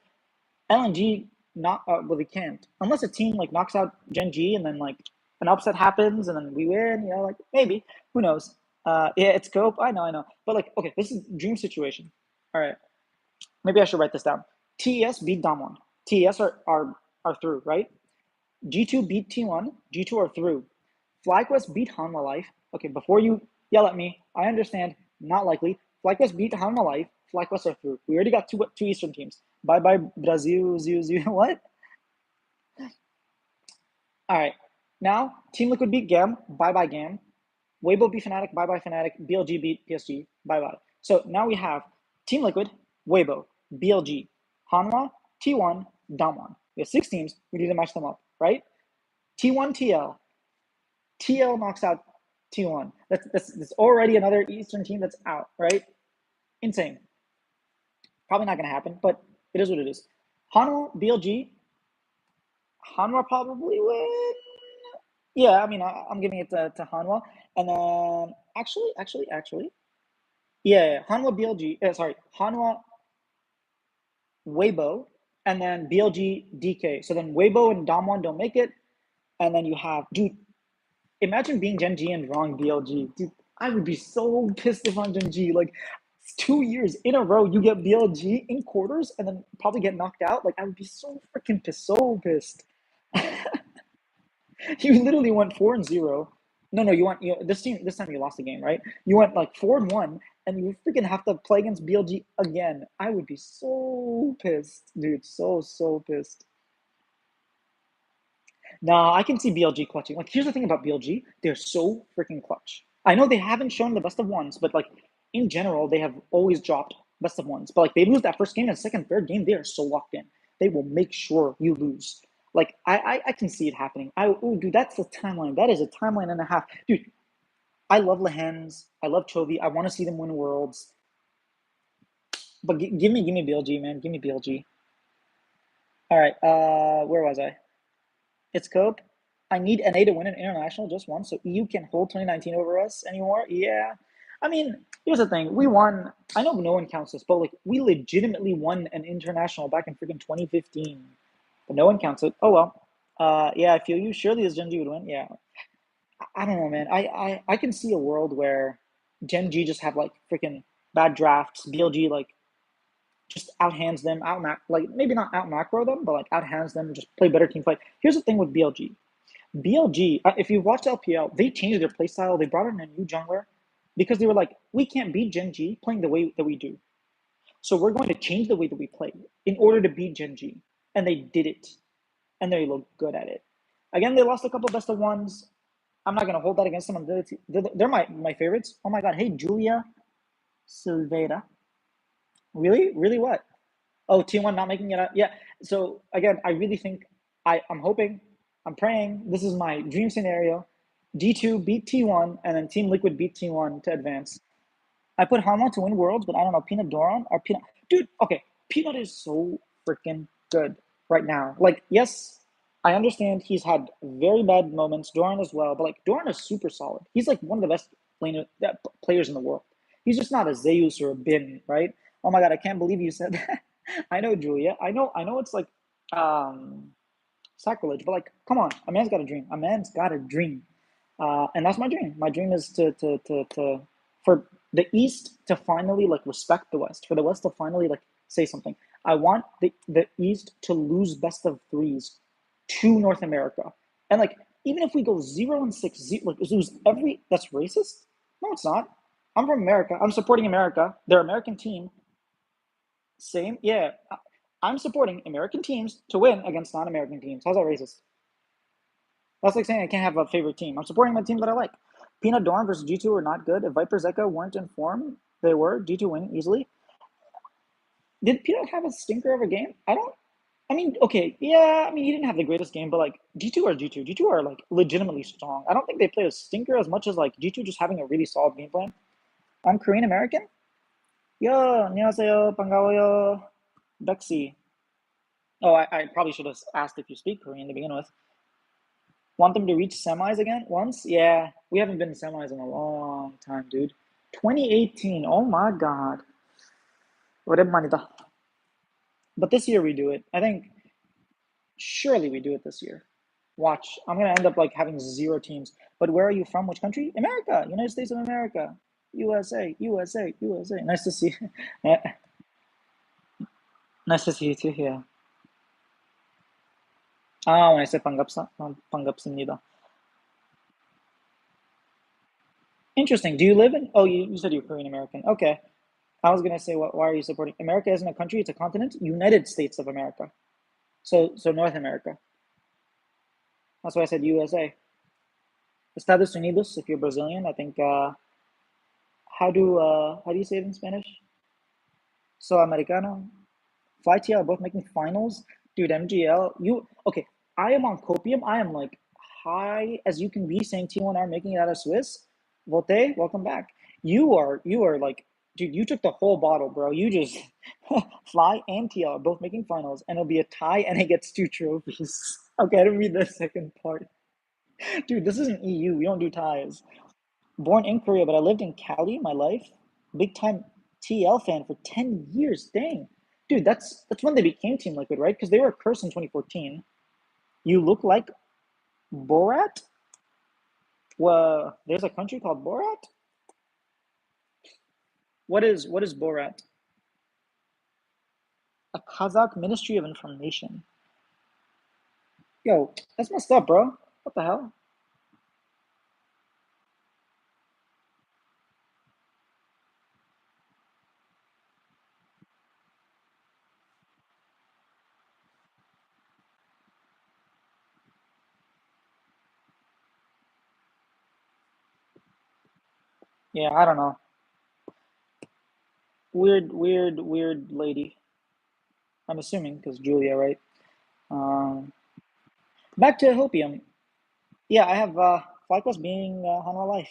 LNG not well they can't unless a team like knocks out Gen G and then like an upset happens and then we win, like maybe who knows. Yeah, it's scope. I know, but like okay, this is dream situation. All right, maybe I should write this down. TES beat Damwon. TES are through, right? G2 beat T1. G2 are through. FlyQuest beat Hanwha Life. Okay, before you yell at me, I understand. Not likely. FlyQuest beat Hanwha Life. FlyQuest are through. We already got two Eastern teams. Bye bye Brazil. What? All right. Now Team Liquid beat Gam. Bye bye Gam. Weibo beat Fnatic. Bye bye Fnatic. BLG beat PSG. Bye bye. So now we have Team Liquid, Weibo, BLG, Hanwha, T1, Damwon. We have 6 teams. We need to match them up, right? T1 TL. TL knocks out T1. That's already another Eastern team that's out, right? Insane. Probably not going to happen, but it is what it is. Hanwha, BLG. Hanwha probably win. Yeah, I mean, I'm giving it to Hanwha. And then, actually, yeah, Hanwha, BLG, sorry, Hanwha, Weibo, and then BLG, DK. So then Weibo and Damwon don't make it. And then you have, dude, imagine being Gen G and drawing BLG. Dude, I would be so pissed if I'm Gen G. Like, 2 years in a row, you get BLG in quarters and then probably get knocked out. Like, I would be so freaking pissed. So pissed. You literally went 4-0. No, this time you lost the game, right? You went like 4-1, and you freaking have to play against BLG again. I would be so pissed, dude. So pissed. Nah, I can see BLG clutching. Like, here's the thing about BLG: they're so freaking clutch. I know they haven't shown the best of ones, but like in general, they have always dropped best of ones. But like they lose that first game and second, third game, they are so locked in. They will make sure you lose. Like I can see it happening. Dude, that's a timeline. That is a timeline and a half, dude. I love Lehens. I love Chovy. I want to see them win worlds. But give me BLG, man. Give me BLG. All right. Where was I? It's Cope. I need NA to win an international just once, so EU can hold 2019 over us anymore. Yeah. I mean, here's the thing. We won. I know no one counts this, but like we legitimately won an international back in freaking 2015. But no one counts it. Oh well. Yeah, I feel you. Surely this Gen G would win. Yeah. I don't know, man. I can see a world where Gen G just have like freaking bad drafts. BLG like just outhands them, like maybe not out macro them, but like outhands them and just play better team fight. Here's the thing with BLG. BLG, if you watch LPL, they changed their playstyle. They brought in a new jungler because they were like, we can't beat Gen G playing the way that we do. So we're going to change the way that we play in order to beat Gen G. And they did it. And they look good at it. Again, they lost a couple best of ones. I'm not going to hold that against them. They're my favorites. Oh my God. Hey, Julia Silveira. Really? Really what? Oh, T1 not making it out. Yeah. So again, I really think I'm hoping, I'm praying. This is my dream scenario. D2 beat T1 and then Team Liquid beat T1 to advance. I put Hanwha to win Worlds, but I don't know, Peanut Doran or Peanut. Dude, okay. Peanut is so freaking good right now. Like, yes, I understand he's had very bad moments, Doran as well, but like Doran is super solid. He's like one of the best players in the world. He's just not a Zeus or a Bin, right? Oh my God, I can't believe you said that. I know, Julia. I know it's like um sacrilege, but like, come on, a man's got a dream. A man's got a dream. And that's my dream. My dream is to for the East to finally like respect the West, for the West to finally like say something. I want the East to lose best of threes to North America. And like, even if we go 0-6, like lose every, that's racist? No, it's not. I'm from America. I'm supporting America. They're an American team. Same, yeah. I'm supporting American teams to win against non-American teams. How's that racist? That's like saying I can't have a favorite team. I'm supporting my team that I like. Peanut Dorn versus G2 are not good. If Vipers Echo weren't in form, they were. G2 win easily. Did Peanut have a stinker of a game? I don't. I mean, okay, yeah. I mean, he didn't have the greatest game, but like G2 are G2. G2 are like legitimately strong. I don't think they play a stinker as much as like G2 just having a really solid game plan. I'm Korean American. Yo, 안녕하세요, 반가워요, Bexy. Oh, I probably should have asked if you speak Korean to begin with. Want them to reach semis again once? Yeah, we haven't been in semis in a long time, dude. 2018. Oh my God. 오랜만이다. But this year we do it. I think surely we do it this year. Watch. I'm gonna end up like having zero teams. But where are you from? Which country? America. United States of America. USA. USA. USA. Nice to see. Nice to see you too here. When I said 반갑습니다. Interesting. Do you live in? Oh, you said you're Korean American. Okay. I was gonna say, why are you supporting? America isn't a country; it's a continent. United States of America. So North America. That's why I said USA. Estados Unidos. If you're Brazilian, I think. How do you say it in Spanish? So Americano. FlyTL are both making finals, dude. MGL. You okay? I am on copium. I am like high as you can be, saying T1R making it out of Swiss. Vote, welcome back. You are like, dude. You took the whole bottle, bro. You just Fly and TL are both making finals, and it'll be a tie, and it gets two trophies. Okay, I didn't read the second part, dude. This isn't EU. We don't do ties. Born in Korea, but I lived in Cali my life. Big time TL fan for 10 years. Dang. Dude, that's when they became Team Liquid, right? Because they were cursed in 2014. You look like Borat? Well, there's a country called Borat? What is Borat? A Kazakh Ministry of Information. Yo, that's messed up, bro. What the hell? Yeah, I don't know. Weird lady. I'm assuming because Julia, right? Um, Back to Hopium. Yeah, I have FlyQuest being Hanwha Life.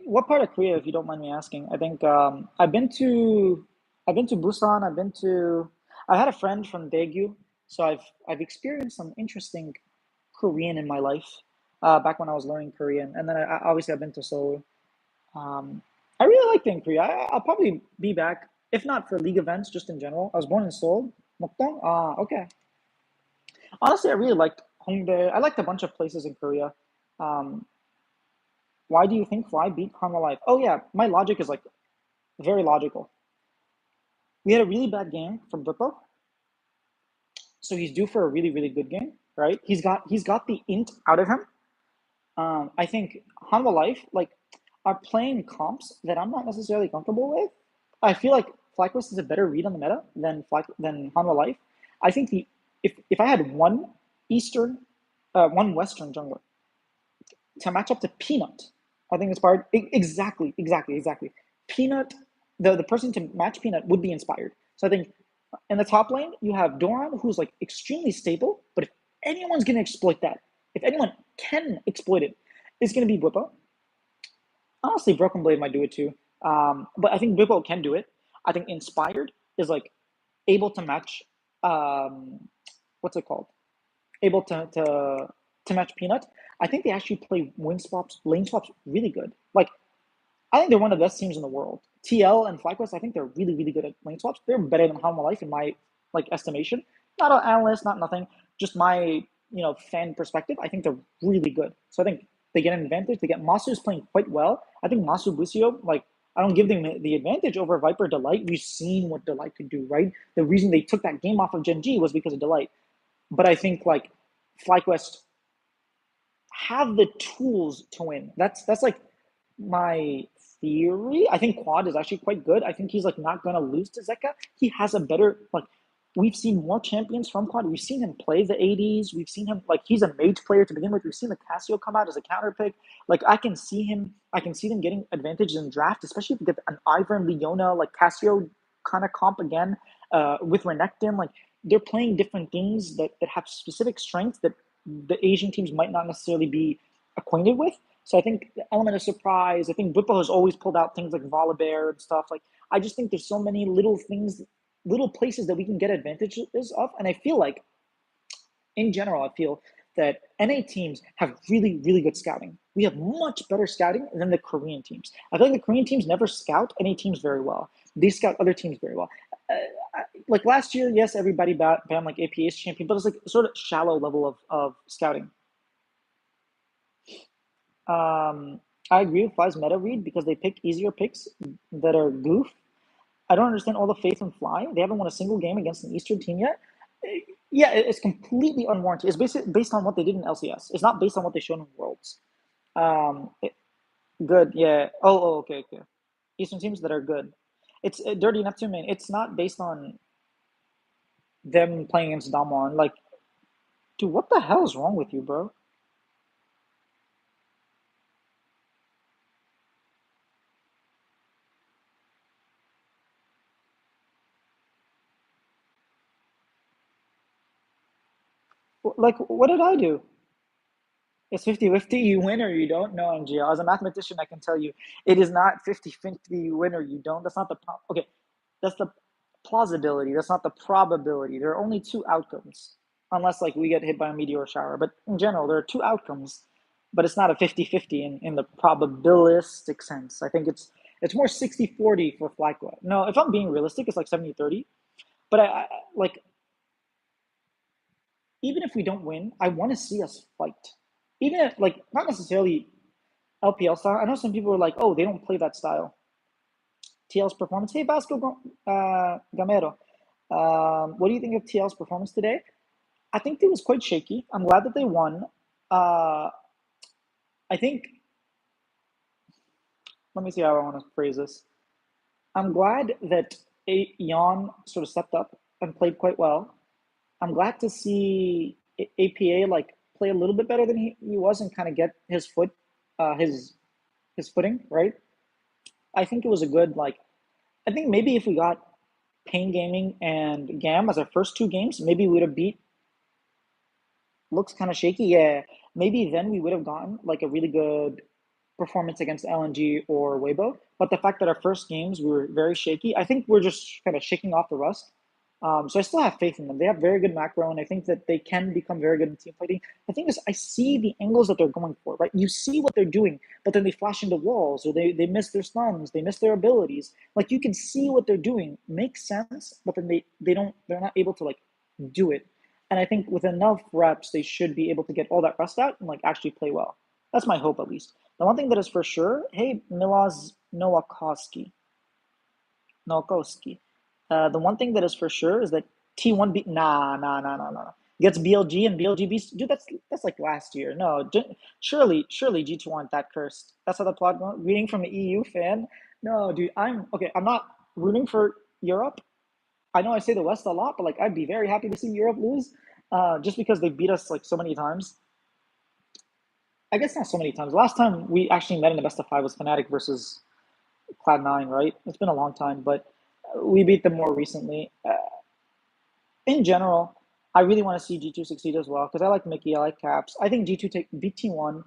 what part of Korea, if you don't mind me asking? I think I've been to Busan. I had a friend from Daegu, so I've experienced some interesting Korean in my life. Back when I was learning Korean, and then obviously I've been to Seoul. Um, I really liked it in Korea. I'll probably be back, if not for league events, just in general. I was born in Seoul. Mokdong? Ah, okay. Honestly, I really liked Hongdae. I liked a bunch of places in Korea. Um, why do you think Fly beat Hanwha Life? Oh yeah, my logic is like very logical. We had a really bad game from Bippo, so he's due for a really really good game, right? He's got the int out of him. I think Hanwha Life like are playing comps that I'm not necessarily comfortable with. I feel like FlyQuest is a better read on the meta than Hanwha Life. I think the if I had one Eastern, one Western jungler to match up to Peanut. I think inspired exactly. Peanut, the person to match Peanut would be inspired. So I think in the top lane you have Doran, who's like extremely stable, but if anyone's gonna exploit that, if anyone can exploit it, it's gonna be Bwipo. Honestly, Broken Blade might do it too. But I think Bwipo can do it. I think Inspired is like able to match what's it called? Able to match Peanut. I think they actually play wing swaps, lane swaps really good. Like I think they're one of the best teams in the world. TL and FlyQuest, I think they're really really good at lane swaps. They're better than Hanwha Life in my like estimation. Not an analyst, not nothing. Just my fan perspective. I think they're really good. So I think they get an advantage. They get Masu is playing quite well. I think Masu Busio like. I don't give them the advantage over Viper Delight. We've seen what Delight could do, right? The reason they took that game off of Gen G was because of Delight. But I think like FlyQuest have the tools to win. That's like my theory. I think Quad is actually quite good. I think he's like not gonna lose to Zeka. He has a better like. We've seen more champions from Quad. We've seen him play the ADs. We've seen him like he's a mage player to begin with. We've seen the Casio come out as a counter pick. Like I can see him. I can see them getting advantages in draft, especially if we get an Ivern Leona like Casio kind of comp again with Renekton. Like they're playing different things that have specific strengths that the Asian teams might not necessarily be acquainted with. So I think the element of surprise. I think Whippo has always pulled out things like Volibear and stuff. Like I just think there's so many little things, little places that we can get advantages of, and I feel like in general, I feel that NA teams have really, really good scouting. We have much better scouting than the Korean teams. I feel like the Korean teams never scout NA teams very well. They scout other teams very well. Like last year, yes, everybody banned like APA's champion, but it's like sort of shallow level of scouting. I agree with Fly's meta read because they pick easier picks that are goof. I don't understand all the faith in Fly. They haven't won a single game against an Eastern team yet. Yeah, it's completely unwarranted. It's based on what they did in LCS. It's not based on what they showed in Worlds. It, good, yeah. Okay. Eastern teams that are good. It's Dirty Neptune, man. It's not based on them playing against Damwon. Like, dude, what the hell is wrong with you, bro? Like, what did I do? It's 50-50. You win or you don't. No, MGL. As a mathematician, I can tell you it is not 50-50. You win or you don't. That's not the okay. That's the plausibility. That's not the probability. There are only two outcomes, unless like we get hit by a meteor shower. But in general, there are two outcomes, but it's not a 50-50 in the probabilistic sense. I think it's more 60-40 for FlyQuest. No, if I'm being realistic, it's like 70-30. But I like even if we don't win, I want to see us fight. Even if like not necessarily LPL style. I know some people are like, oh, they don't play that style. TL's performance. Hey, Vasco Gamero. What do you think of TL's performance today? I think it was quite shaky. I'm glad that they won. Uh, I think, let me see how I want to phrase this. I'm glad that Jan sort of stepped up and played quite well. I'm glad to see APA like play a little bit better than he was and kind of get his his footing, right? I think it was a good like I think maybe if we got Pain Gaming and Gam as our first two games, maybe we would have beat. Looks kind of shaky. Yeah, maybe then we would have gotten like a really good. performance against LNG or Weibo. But the fact that our first games we were very shaky, I think we're just kind of shaking off the rust. So I still have faith in them. They have very good macro, and I think that they can become very good in team fighting. The thing is, I see the angles that they're going for, right? You see what they're doing, but then they flash into walls, or they miss their stuns, they miss their abilities. Like you can see what they're doing, makes sense, but then they're not able to like do it. And I think with enough reps, they should be able to get all that rust out and like actually play well. That's my hope, at least. The one thing that is for sure, hey, Milos Nowakowski. The one thing that is for sure is that T1 beat nah. Gets BLG and BLG beats dude. That's like last year. No, surely G2 aren't that cursed. That's how the plot goes. Reading from an EU fan. No, dude. I'm okay. I'm not rooting for Europe. I know I say the West a lot, but like I'd be very happy to see Europe lose, just because they beat us like so many times. I guess not so many times. The last time we actually met in the best of five was Fnatic versus Cloud9, right? It's been a long time, but we beat them more recently. In general, I really want to see G2 succeed as well because I like Mickey, I like Caps. I think G2 beat T1,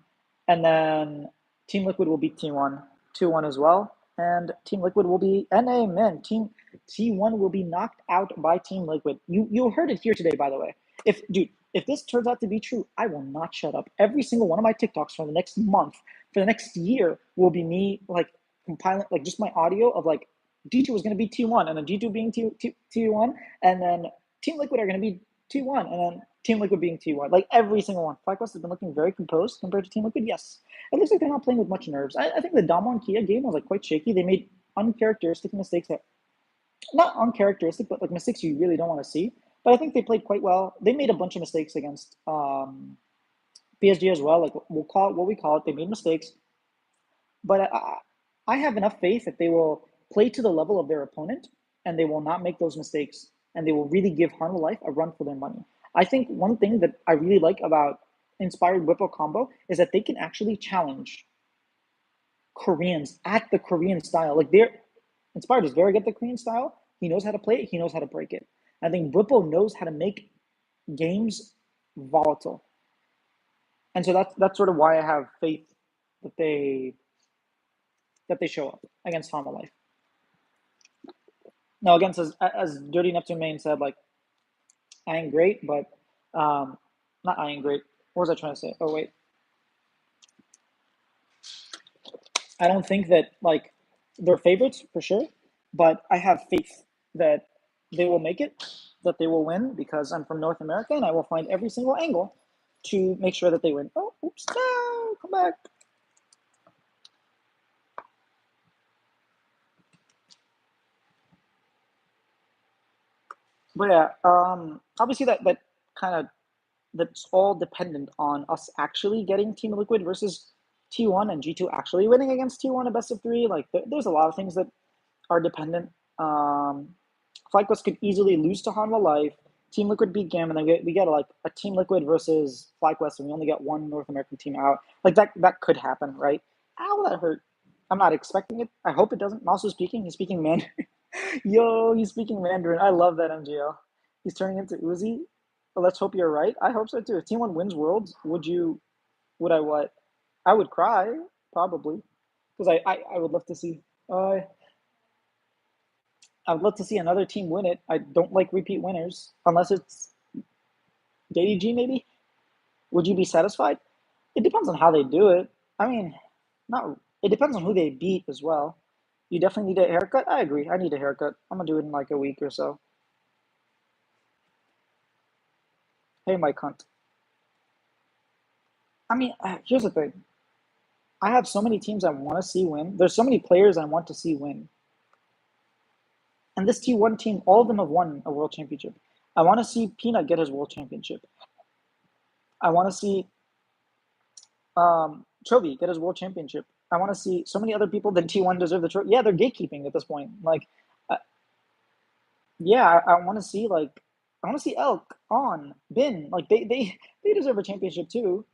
and then Team Liquid will beat T1 2-1 as well, and Team Liquid will be NA men. Team T1 will be knocked out by Team Liquid. You heard it here today, by the way. If this turns out to be true, I will not shut up. Every single one of my TikToks for the next month, for the next year, will be me like compiling like just my audio of like G2 was going to be T1, and then G2 being T1, and then Team Liquid are going to be T1, and then Team Liquid being T1. Like every single one. FlyQuest has been looking very composed compared to Team Liquid. Yes, it looks like they're not playing with much nerves. I think the Damwon Kia game was like quite shaky. They made uncharacteristic mistakes that, not uncharacteristic, but like mistakes you really don't want to see. But I think they played quite well. They made a bunch of mistakes against PSG as well. Like we'll call it what we call it. They made mistakes, but I have enough faith that they will play to the level of their opponent and they will not make those mistakes and they will really give Harmony Life a run for their money. I think one thing that I really like about Inspired Whippo combo is that they can actually challenge Koreans at the Korean style. Like they're Inspired is very good at the Korean style. He knows how to play it. He knows how to break it. I think Whippo knows how to make games volatile, and so that's sort of why I have faith that they show up against Harmony Life. Now, again, as Dirty Neptune Main said, like I ain't great, but not I ain't great. What was I trying to say? Oh wait, I don't think that like they're favorites for sure, but I have faith that they will make it, that they will win because I'm from North America and I will find every single angle to make sure that they win. Oh, oops, no, come back. But yeah, obviously that kind of that's all dependent on us actually getting Team Liquid versus T1 and G2 actually winning against T1 a best of three. Like there's a lot of things that are dependent. FlyQuest could easily lose to Hanwha Life. Team Liquid beat Gam, and then we get like a Team Liquid versus FlyQuest, and we only get one North American team out. Like that could happen, right? Ow, that hurt. I'm not expecting it. I hope it doesn't. Also speaking, he's speaking Mandarin. Yo, he's speaking Mandarin. I love that MGL. He's turning into Uzi. But let's hope you're right. I hope so too. If Team One wins Worlds, would I what? I would cry, probably. Because I would love to see I would love to see another team win it. I don't like repeat winners unless it's JDG maybe. Would you be satisfied? It depends on how they do it. I mean, not. It depends on who they beat as well. You definitely need a haircut. I agree. I need a haircut. I'm gonna do it in like a week or so. Hey, my cunt. I mean, here's the thing. I have so many teams I want to see win. There's so many players I want to see win. And this T1 team, all of them have won a world championship. I want to see Peanut get his world championship. I want to see Chovy get his world championship. I want to see so many other people than T1 deserve the trophy. Yeah, they're gatekeeping at this point. Like, uh, yeah, I want to see like I want to see Elk on Bin. Like they deserve a championship too.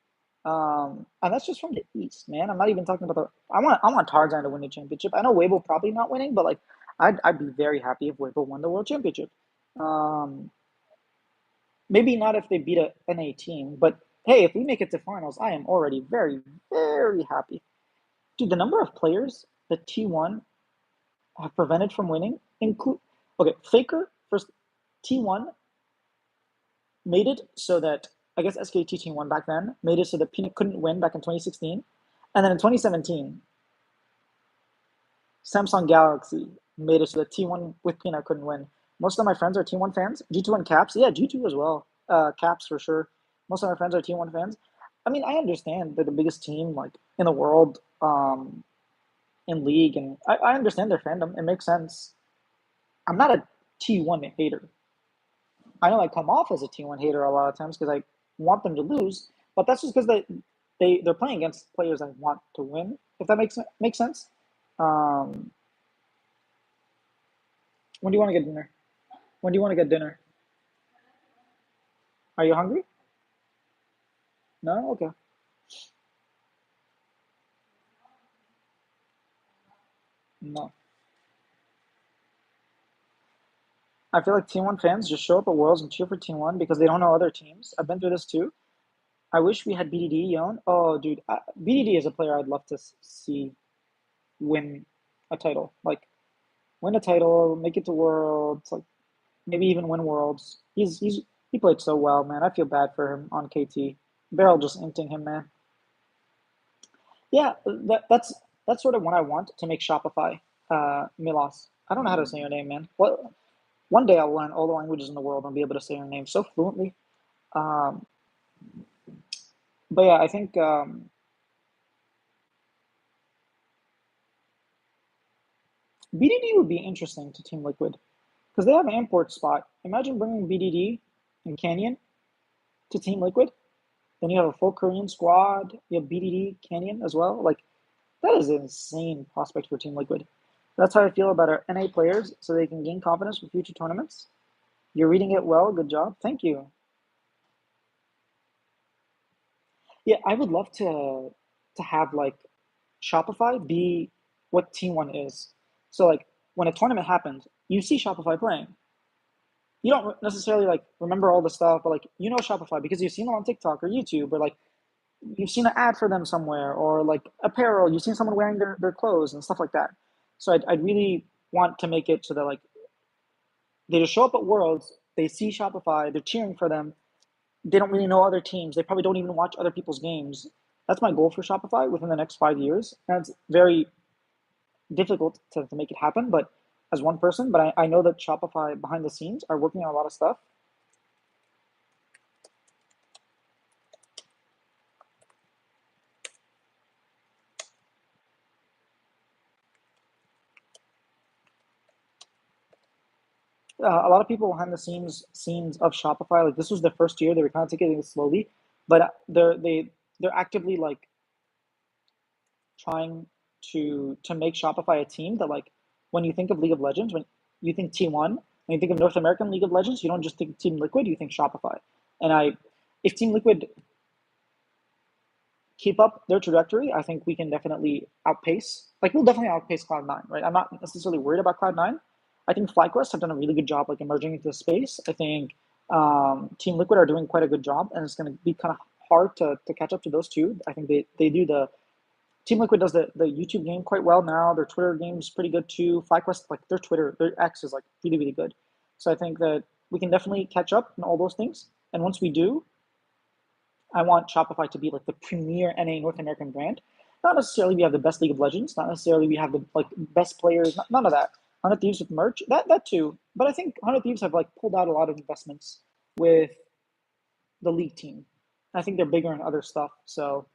And that's just from the East, man. I'm not even talking about the. I want Tarzan to win the championship. I know Weibo probably not winning, but like I'd be very happy if Weibo won the world championship. Um, Maybe not if they beat a NA team, but hey, if we make it to finals, I am already very, very happy. Dude, the number of players that T1 have prevented from winning include. Okay, Faker first. T1 made it so that I guess SKT T1 back then made it so that Peanut couldn't win back in 2016, and then in 2017, Samsung Galaxy made it so that T1 with Peanut couldn't win. Most of my friends are T1 fans. G2 and Caps, yeah, G2 as well. Caps for sure. Most of my friends are T1 fans. I mean, I understand they're the biggest team like in the world, in league, and I understand their fandom. It makes sense. I'm not a T1 hater. I know I come off as a T1 hater a lot of times because I want them to lose, but that's just because they're playing against players I want to win. If that makes sense. Um, when do you want to get dinner? When do you want to get dinner? Are you hungry? No? Okay. No. I feel like Team One fans just show up at Worlds and cheer for Team One because they don't know other teams. I've been through this too. I wish we had BDD, Yon. Oh, dude, BDD is a player I'd love to see win a title. Like, win a title, make it to Worlds, like maybe even win Worlds. He played so well, man. I feel bad for him on KT. Beryl just inting him, man. Yeah, that's sort of what I want to make Shopify. Milos. I don't know how to say your name, man. Well, one day I'll learn all the languages in the world and be able to say your name so fluently. Um, but yeah, I think BDD would be interesting to Team Liquid because they have an import spot. Imagine bringing BDD and Canyon to Team Liquid. Then you have a full Korean squad. You have BDD Canyon as well. Like that is an insane prospect for Team Liquid. That's how I feel about our NA players, so they can gain confidence for future tournaments. You're reading it well. Good job. Thank you. Yeah, I would love to have like Shopify be what Team One is. So like when a tournament happens, you see Shopify playing. You don't necessarily like remember all the stuff, but like you know Shopify because you've seen them on TikTok or YouTube, or like you've seen an ad for them somewhere, or like apparel. You've seen someone wearing their clothes and stuff like that. So I'd really want to make it so that like they just show up at Worlds, they see Shopify, they're cheering for them. They don't really know other teams. They probably don't even watch other people's games. That's my goal for Shopify within the next 5 years. And it's very difficult to make it happen, but as one person, but I know that Shopify behind the scenes are working on a lot of stuff. A lot of people behind the scenes of Shopify, like this was their first year, they were kind of taking it slowly, but they're actively like trying to make Shopify a team that like when you think of League of Legends, when you think T1, when you think of North American League of Legends, you don't just think Team Liquid, you think Shopify. And if Team Liquid keep up their trajectory, I think we can definitely outpace. Like we'll definitely outpace Cloud9, right? I'm not necessarily worried about Cloud9. I think FlyQuest have done a really good job like emerging into the space. I think Team Liquid are doing quite a good job, and it's going to be kind of hard to catch up to those two. I think they do the Team Liquid does the YouTube game quite well now. Their Twitter game is pretty good too. FlyQuest, like their Twitter, their X is like really, really good. So I think that we can definitely catch up in all those things. And once we do, I want Shopify to be like the premier NA North American brand. Not necessarily we have the best League of Legends, not necessarily we have the like best players, none of that. 100 Thieves with merch, that too. But I think 100 Thieves have like pulled out a lot of investments with the league team. I think they're bigger in other stuff. So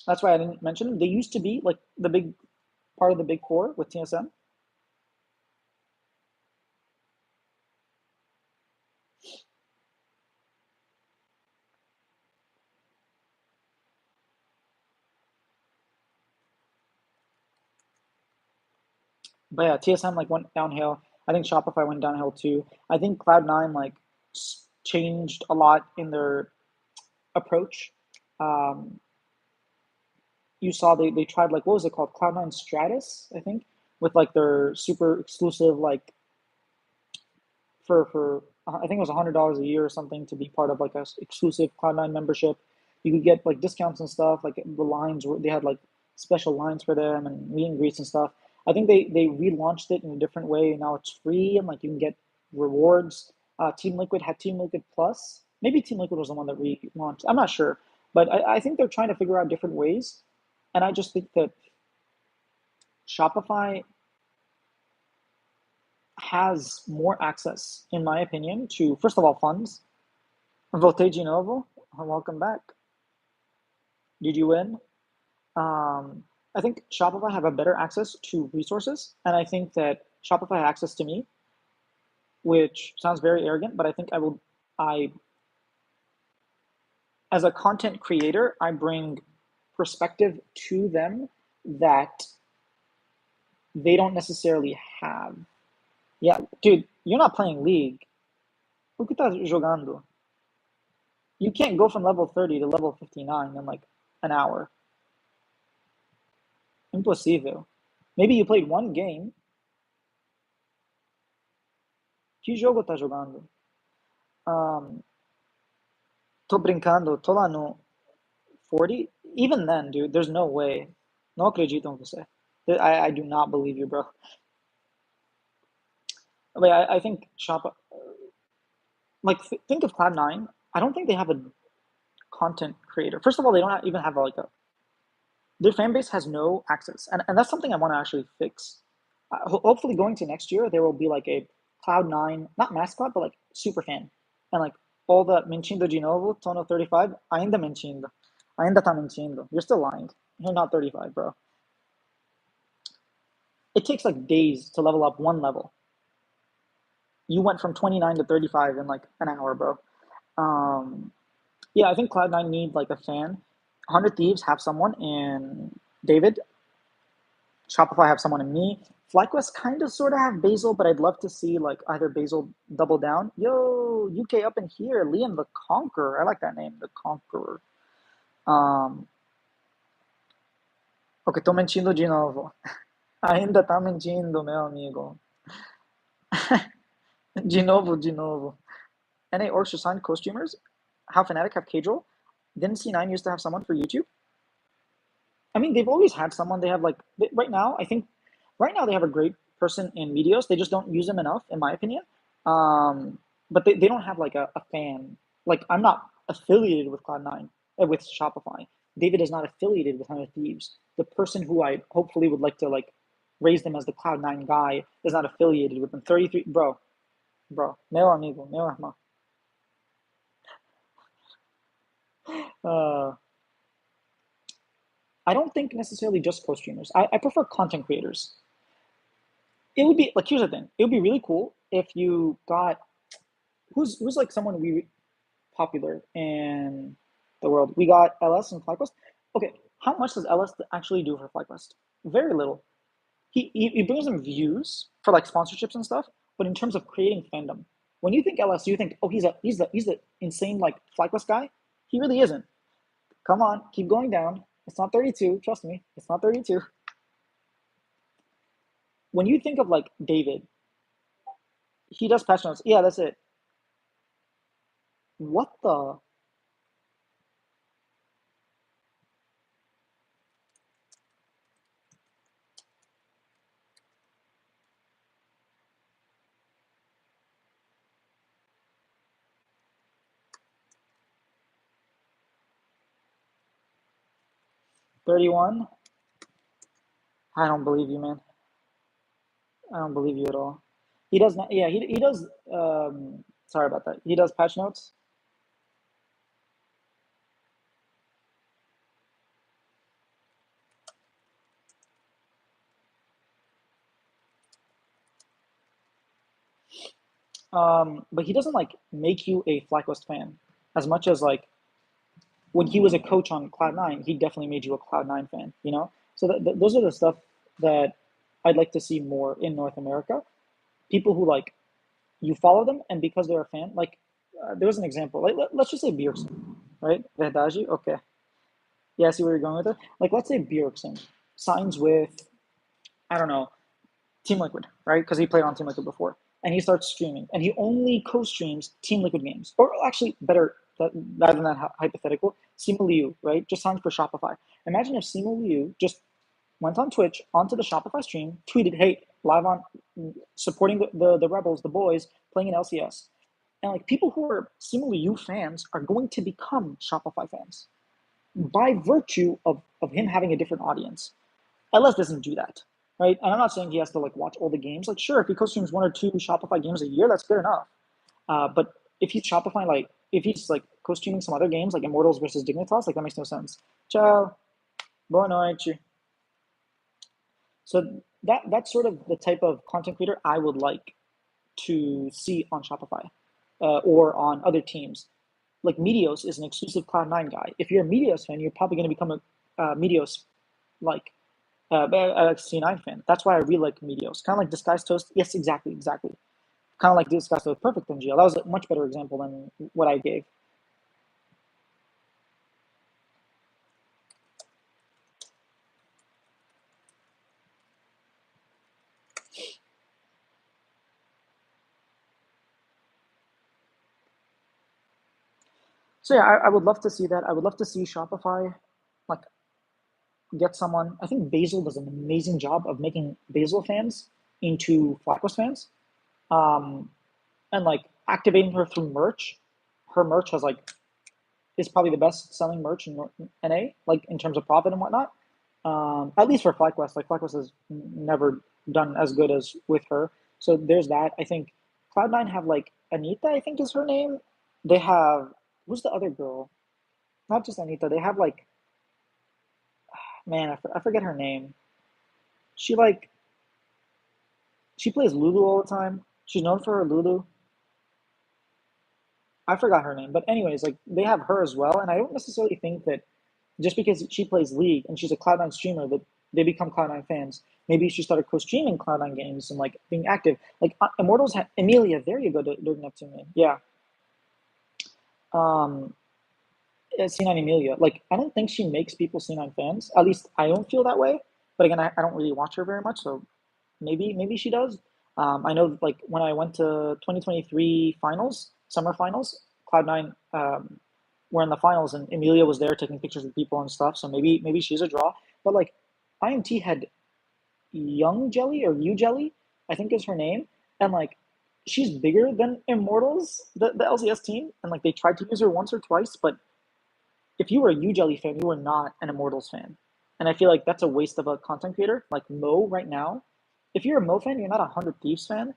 that's why I didn't mention them. They used to be like the big part of the big four with TSM. But yeah, TSM like went downhill. I think Shopify went downhill too. I think Cloud9 like changed a lot in their approach. Um, you saw they tried like what was it called, Cloud9 Stratus, I think, with like their super exclusive like for I think it was $100 a year or something to be part of like a exclusive Cloud9 membership. You could get like discounts and stuff. Like the lines were they had like special lines for them and meet and greets and stuff. I think they relaunched it in a different way. Now it's free and like you can get rewards. Team Liquid had Team Liquid Plus. Maybe Team Liquid was the one that relaunched. I'm not sure, but I think they're trying to figure out different ways. And I just think that Shopify has more access, in my opinion, to first of all funds. Volte de novo. Welcome back. Did you win? I think Shopify have a better access to resources, and I think that Shopify has access to me, which sounds very arrogant, but I think I as a content creator, I bring perspective to them that they don't necessarily have. Yeah, dude, you're not playing League. O que tá jogando? You can't go from level 30 to level 59 in like an hour. Impossível. Maybe you played one game. Que jogo tá jogando? Tô brincando, tô lá no 40. Even then, dude, there's no way. Não acredito em você. I do not believe you, bro. Like, I think Shop, like, think of Cloud9. I don't think they have a content creator. First of all, they don't even have like a, their fan base has no access. And that's something I want to actually fix. Hopefully going to next year, there will be like a Cloud9, not mascot, but like super fan. And like all the mentindo de novo, Tono 35, ainda mentindo. Ainda tá mentindo. You're still lying. You're not 35, bro. It takes like days to level up one level. You went from 29 to 35 in like an hour, bro. Yeah, I think Cloud9 need like a fan. 100 Thieves have someone in David. Shopify have someone in me. FlyQuest kind of sort of have Basil, but I'd love to see like either Basil double down. Yo, UK up in here. Liam the Conqueror. I like that name, the Conqueror. Ok, tô mentindo de novo. Ainda tá mentindo, meu amigo. De novo, de novo. NA orgs should sign co-streamers. How Fnatic have Cajal. Didn't C9 used to have someone for YouTube? I mean, they've always had someone. They have like, right now, I think, right now they have a great person in Medios. They just don't use them enough, in my opinion. But they don't have like a fan. Like, I'm not affiliated with Cloud9, with Shopify. David is not affiliated with 100 Thieves. The person who I hopefully would like to like raise them as the Cloud9 guy is not affiliated with them. 33, bro, meu amigo, meu irmão. I don't think necessarily just co-streamers. I prefer content creators. It would be like, here's the thing. It would be really cool if you got who's like someone we popular in the world. We got LS and FlyQuest. Okay, how much does LS actually do for FlyQuest? Very little. He brings them views for like sponsorships and stuff, but in terms of creating fandom, when you think LS, you think, oh, he's the insane like FlyQuest guy. He really isn't. Come on, keep going down. It's not 32. Trust me, it's not 32. When you think of like David, he does patch notes. Yeah, that's it. What the? $31? I don't believe you, man. I don't believe you at all. He does not. Yeah, he does. Sorry about that. He does patch notes. But he doesn't like make you a FlyQuest fan as much as like when he was a coach on Cloud9, he definitely made you a Cloud9 fan. You know, so those are the stuff that I'd like to see more in North America. People who like you follow them, and because they're a fan, like there was an example. Like let's just say Bjergsen, right? Verdade? Okay. Yeah, I see where you're going with it. Like let's say Bjergsen signs with, I don't know, Team Liquid, right? Because he played on Team Liquid before. And he starts streaming. And he only co-streams Team Liquid games. Or actually, better, that, rather than that hypothetical, Simu Liu, right, just signed for Shopify. Imagine if Simu Liu just went on Twitch onto the Shopify stream, tweeted, "Hey, live on supporting the rebels, the boys playing in LCS," and like people who are Simu Liu fans are going to become Shopify fans by virtue of him having a different audience. LS doesn't do that, right? And I'm not saying he has to like watch all the games. Like, sure, if he co-streams one or two Shopify games a year, that's fair enough. But if he's Shopify, like if he's like co-streaming some other games, like Immortals versus Dignitas, like that makes no sense. Ciao, boa noite. So that's sort of the type of content creator I would like to see on Shopify or on other teams. Like Meteos is an exclusive Cloud9 guy. If you're a Meteos fan, you're probably going to become a Meteos like C9 fan. That's why I really like Meteos. Kind of like Disguised Toast. Yes, exactly, exactly. Kind of like Disguised Toast. Perfect MGL. That was a much better example than what I gave. So yeah, I would love to see that. I would love to see Shopify like get someone. I think Basil does an amazing job of making Basil fans into FlyQuest fans, um, and like activating her through merch. Her merch has like is probably the best selling merch in NA, like in terms of profit and whatnot. At least for FlyQuest, like FlyQuest has never done as good as with her. So there's that. I think Cloud9 have like Anita, I think is her name. They have who's the other girl? Not just Anita. They have like man, I forget her name. She like she plays Lulu all the time. She's known for her Lulu. I forgot her name, but anyways, like they have her as well, and I don't necessarily think that just because she plays League and she's a Cloud9 streamer that they become Cloud9 fans. Maybe she started co-streaming Cloud9 games and like being active. Like Immortals had Emilia, there you go, looking up to me. Yeah. Um, C9 Emilia. Like I don't think she makes people C9 fans. At least I don't feel that way. But again, I don't really watch her very much, so maybe she does. I know like when I went to 2023 finals, summer finals, Cloud9 were in the finals, and Emilia was there taking pictures with people and stuff. So maybe she's a draw. But like IMT had Young Jelly or U Jelly, I think is her name, and like she's bigger than Immortals, the LCS team, and like they tried to use her once or twice, but if you were a U Jelly fan, you were not an Immortals fan. And I feel like that's a waste of a content creator like Mo right now. If you're a Mo fan, you're not a 100 Thieves fan.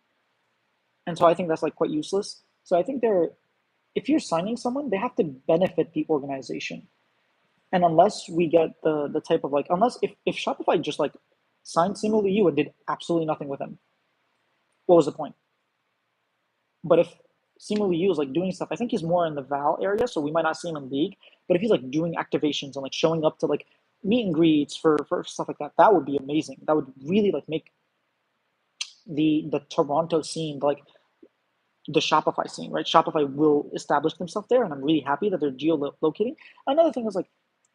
And so I think that's like quite useless. So I think if you're signing someone, they have to benefit the organization. And unless we get the type of like, unless if Shopify just like signed Simu Liu and did absolutely nothing with him, what was the point? But if Simu Liu is like doing stuff, I think he's more in the Val area, so we might not see him in League. But if he's like doing activations and like showing up to like meet and greets for stuff like that, that would be amazing. That would really like make the Toronto scene like the Shopify scene, right? Shopify will establish themselves there, and I'm really happy that they're geolocating. Another thing is like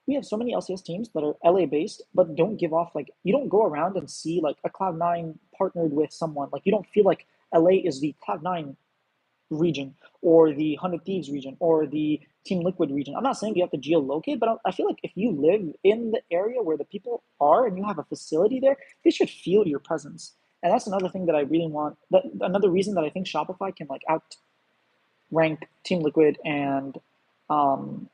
we have so many LCS teams that are LA based, but don't give off like you don't go around and see like a Cloud9 partnered with someone. Like you don't feel like LA is the Cloud9 region or the 100 Thieves region or the Team Liquid region. I'm not saying you have to geolocate, but I feel like if you live in the area where the people are and you have a facility there, they should feel your presence. And that's another thing that I really want. That another reason that I think Shopify can like outrank Team Liquid and um,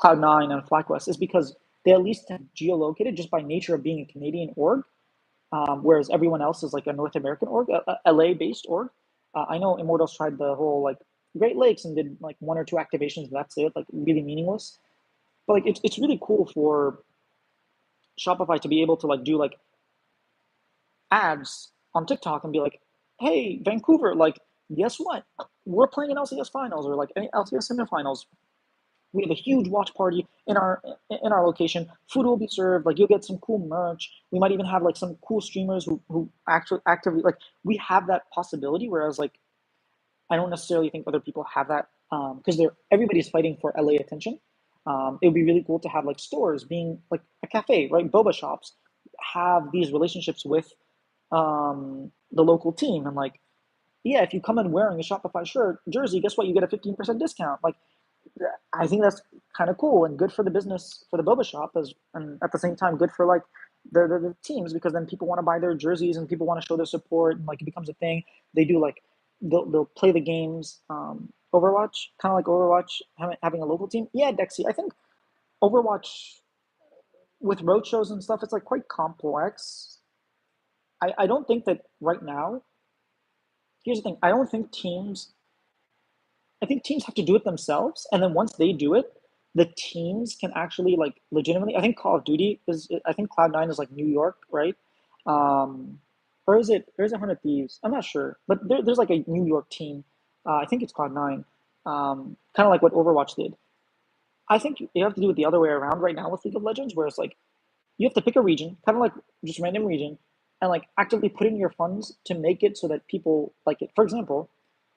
Cloud9 and FlyQuest is because they at least have geolocated just by nature of being a Canadian org, whereas everyone else is like a North American org, a LA based org. I know Immortals tried the whole like Great Lakes and did like one or two activations. And that's it, like really meaningless. But like it's really cool for Shopify to be able to like do like ads on TikTok and be like, "Hey, Vancouver, like guess what? We're playing in LCS finals or like any LCS semifinals. We have a huge watch party in our location. Food will be served. Like you'll get some cool merch. We might even have like some cool streamers who actually actively like we have that possibility. Whereas like I don't necessarily think other people have that because they're everybody's fighting for LA attention. It would be really cool to have like stores being like a cafe, right? Boba shops have these relationships with the local team and like yeah, if you come in wearing a Shopify shirt jersey, guess what? You get a 15% discount. Like I think that's kind of cool and good for the business for the boba shop, as and at the same time good for like the teams, because then people want to buy their jerseys and people want to show their support, and like it becomes a thing. They do like they'll play the games. Overwatch, kind of like Overwatch having a local team. Yeah, Dexy. I think Overwatch with road shows and stuff, it's like quite complex. I don't think that right now. Here's the thing. I think teams have to do it themselves, and then once they do it, the teams can actually like legitimately. I think Call of Duty is. I think Cloud9 is like New York, right? Um, or is it Hundred Thieves? I'm not sure, but there's like a New York team. I think it's Cloud9. Kind of like what Overwatch did. I think you have to do it the other way around right now with League of Legends, where it's like you have to pick a region, kind of like just random region, and like actively put in your funds to make it so that people like it. For example,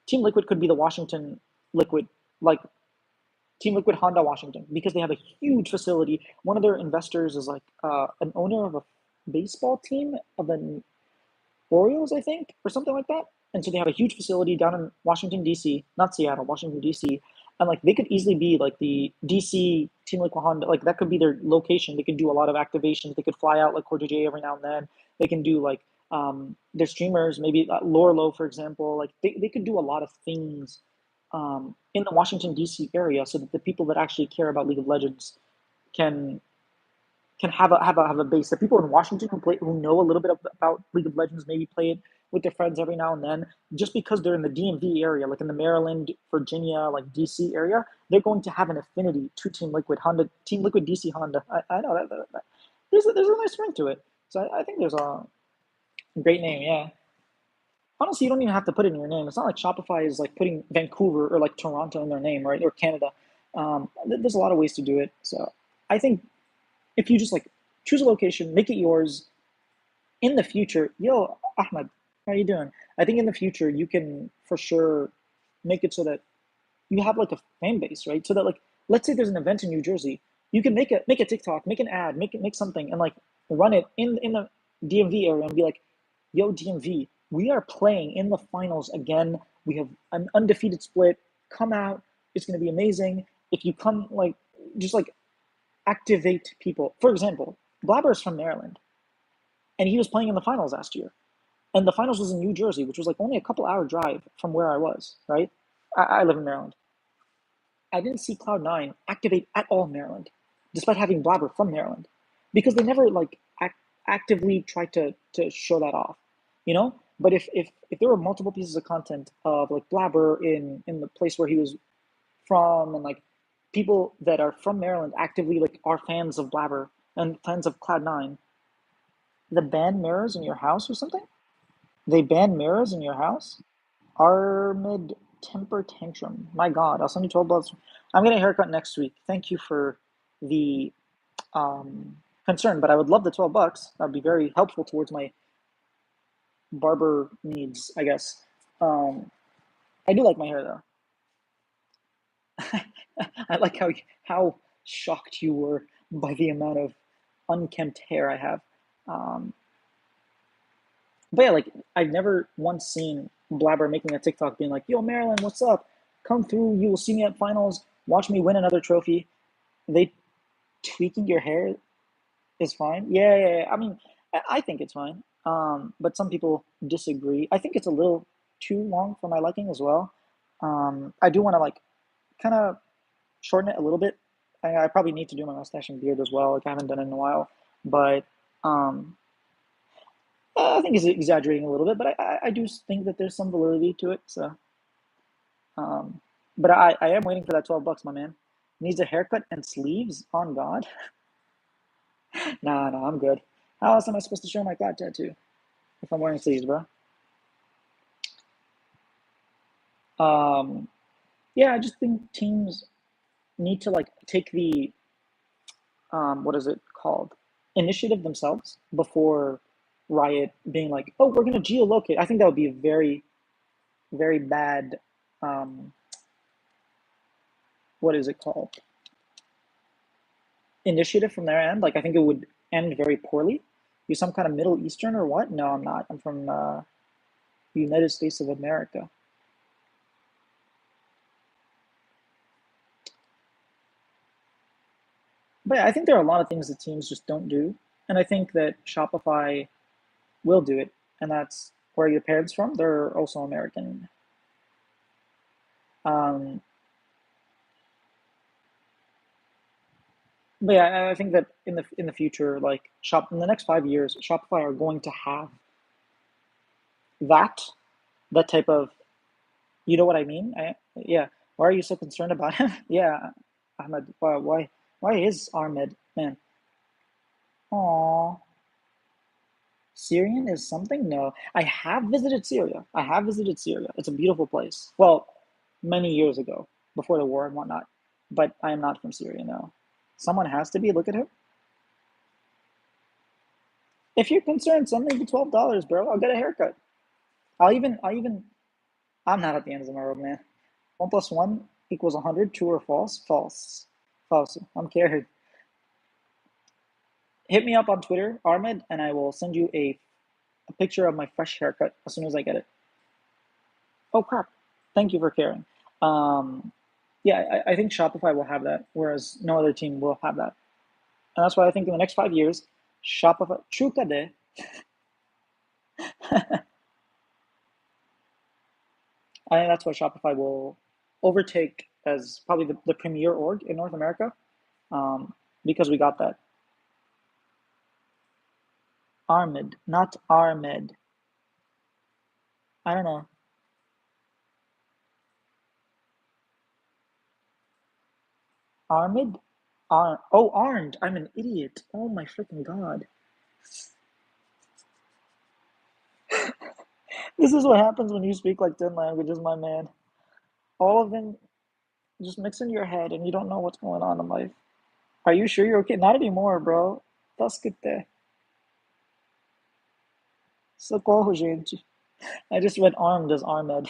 Team Liquid could be the Washington Liquid, like Team Liquid Honda Washington, because they have a huge facility. One of their investors is like an owner of a baseball team of the Orioles, I think, or something like that. And so they have a huge facility down in Washington D.C., not Seattle, Washington D.C. And like they could easily be like the D.C. Team Liquid Honda, like that could be their location. They could do a lot of activations. They could fly out like Corey J every now and then. They can do like their streamers, maybe Lorelo, for example. Like they could do a lot of things in the Washington D.C. area, so that the people that actually care about League of Legends can have a base. The people in Washington who know a little bit about League of Legends maybe play it with their friends every now and then, just because they're in the DMV area, like in the Maryland, Virginia, like DC area, they're going to have an affinity to Team Liquid Honda, Team Liquid DC Honda. I know that there's a nice ring to it. So I think there's a great name. Yeah. Honestly, you don't even have to put it in your name. It's not like Shopify is like putting Vancouver or like Toronto in their name, right? Or Canada. There's a lot of ways to do it. So I think if you just like choose a location, make it yours in the future. Yo, Ahmed, how are you doing? I think in the future you can for sure make it so that you have like a fan base, right? So that like let's say there's an event in New Jersey, you can make a TikTok, make an ad, make something, and like run it in the DMV area and be like, yo, DMV, we are playing in the finals again. We have an undefeated split. Come out. It's gonna be amazing. If you come like just like activate people. For example, Blabber is from Maryland, and he was playing in the finals last year. And the finals was in New Jersey, which was like only a couple-hour drive from where I was, right? I live in Maryland. I didn't see Cloud9 activate at all in Maryland, despite having Blabber from Maryland, because they never like actively tried to show that off, you know. But if there were multiple pieces of content of like Blabber in the place where he was from, and like people that are from Maryland actively like are fans of Blabber and fans of Cloud9, the ban mirrors in your house or something? They ban mirrors in your house? Armid temper tantrum. My God, I'll send you 12 bucks. I'm getting a haircut next week. Thank you for the concern, but I would love the 12 bucks. That would be very helpful towards my barber needs, I guess. Um, I do like my hair though. I like how shocked you were by the amount of unkempt hair I have. Um, but yeah, like I've never once seen Blabber making a TikTok being like, "Yo, Maryland, what's up? Come through. You will see me at finals. Watch me win another trophy." They tweaking your hair is fine. Yeah, yeah, yeah. I mean, I think it's fine. But some people disagree. I think it's a little too long for my liking as well. I do want to like kind of shorten it a little bit. I probably need to do my mustache and beard as well. Like I haven't done it in a while, but um, I think it's exaggerating a little bit. But I do think that there's some validity to it. So, um, but I am waiting for that 12 bucks, my man. Needs a haircut and sleeves on God. Nah, I'm good. How else am I supposed to show my God tattoo if I'm wearing sleeves, bro? Um, yeah, I just think teams need to like take the what is it called, initiative themselves before Riot being like, oh, we're gonna geolocate. I think that would be a very very bad um, what is it called, initiative from their end. Like I think it would end very poorly. You some kind of Middle Eastern or what? No, I'm not. I'm from United States of America. But yeah, I think there are a lot of things that teams just don't do, and I think that Shopify will do it, and that's where your parents from. They're also American. Um, but yeah, I think that in the future, like shop in the next 5 years, Shopify are going to have that that type of, you know what I mean? Yeah. Why are you so concerned about him? Yeah, Ahmed. Why is Ahmed, man? Aw, Syrian is something? No, I have visited Syria. I have visited Syria. It's a beautiful place. Well, many years ago, before the war and whatnot. But I am not from Syria, no. Someone has to be. Look at him. If you're concerned, send me the $12, bro. I'll get a haircut. I'll even. I'm not at the ends of my road, man. 1 plus 1 equals 100. True or false? False. False. I'm scared. Hit me up on Twitter, Ahmed, and I will send you a picture of my fresh haircut as soon as I get it. Oh crap! Thank you for caring. Um, yeah, I think Shopify will have that, whereas no other team will have that, and that's why I think in the next 5 years, Shopify, Chukade, I think that's why Shopify will overtake as probably the premier org in North America, um, because we got that. Ahmed, not Ahmed. I don't know. Ahmed? Oh, Armed. I'm an idiot. Oh my freaking god. This is what happens when you speak like 10 languages, my man. All of them just mix in your head and you don't know what's going on in life. Are you sure you're okay? Not anymore, bro. Tasquete. Socorro, gente. I just read armed as Ahmed.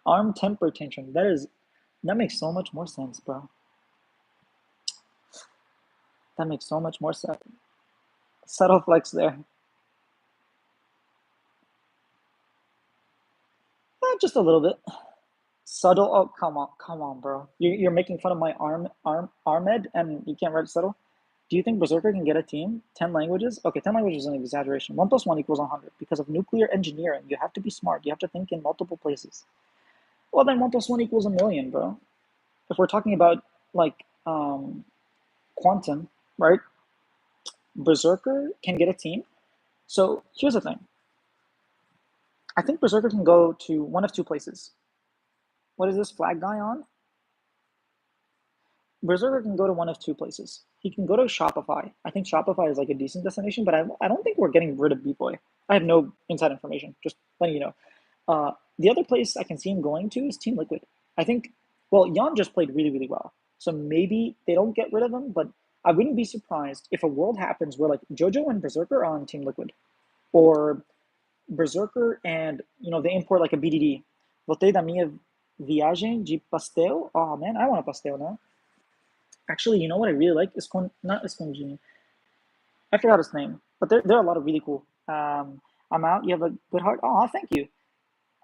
Armed temper tantrum. That makes so much more sense, bro. That makes so much more sense. Subtle flex there. Just a little bit. Subtle. Oh, come on, bro. You're making fun of my Ahmed, and you can't write subtle. Do you think Berserker can get a team? 10 languages? Okay, 10 languages is an exaggeration. 1 plus 1 equals 100 because of nuclear engineering. You have to be smart. You have to think in multiple places. Well, then 1 plus 1 equals 1 million, bro. If we're talking about like quantum, right? Berserker can get a team. So here's the thing. I think Berserker can go to one of two places. What is this flag guy on? Berserker can go to one of two places. He can go to Shopify. I think Shopify is like a decent destination, but I don't think we're getting rid of B-Boy. I have no inside information, just letting you know. The other place I can see him going to is Team Liquid. I think, well, Jan just played really, really well. So maybe they don't get rid of him, but I wouldn't be surprised if a world happens where like JoJo and Berserker are on Team Liquid. Or Berserker and, they import like a BDD. Voltei da minha viagem de pastel. Oh man, I want a pastel now. Actually, you know what I really like? Not Escondini. I forgot his name, but there are a lot of really cool. I'm out. You have a good heart. Oh, thank you.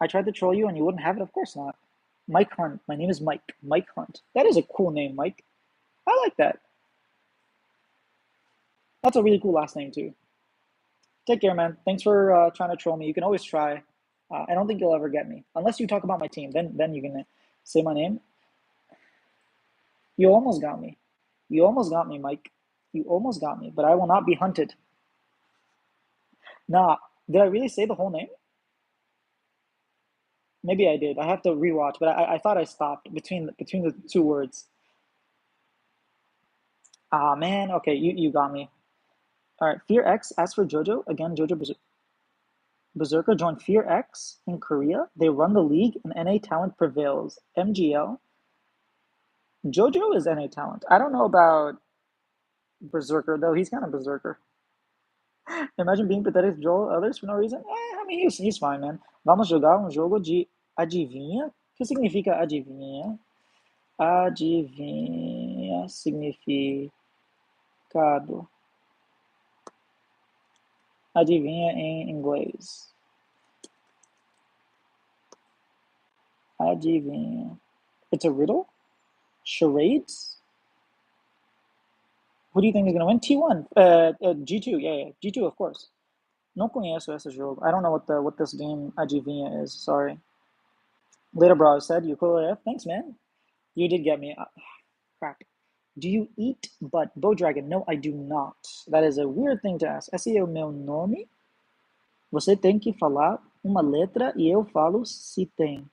I tried to troll you and you wouldn't have it. Of course not. Mike Hunt. My name is Mike. Mike Hunt. That is a cool name, Mike. I like that. That's a really cool last name too. Take care, man. Thanks for trying to troll me. You can always try. I don't think you'll ever get me unless you talk about my team. Then you can say my name. You almost got me. You almost got me, Mike. You almost got me, but I will not be hunted. Nah, did I really say the whole name? Maybe I did. I have to rewatch, but I thought I stopped between the two words. Ah man, okay, you got me. All right, Fear X. As for JoJo, again, Berserker joined Fear X in Korea. They run the league, and NA talent prevails. MGL. JoJo is NA talent. I don't know about Berserker though. He's kind of Berserker. Imagine being pathetic to troll others for no reason. I mean, he's fine, man. Vamos jogar um jogo de adivinha. O que significa adivinha? Adivinha significado. Adivinha em inglês. Adivinha. It's a riddle? Charades? Who do you think is gonna win? T1. G2. Yeah, G2, of course. Não conheço esse jogo. I don't know what this game adivinha is. Sorry. Later, bro. I said you cool. Thanks, man. You did get me. Crap. Do you eat but Bow Dragon? No, I do not. That is a weird thing to ask. Esse é o meu nome. Você tem que falar uma letra e eu falo se tem.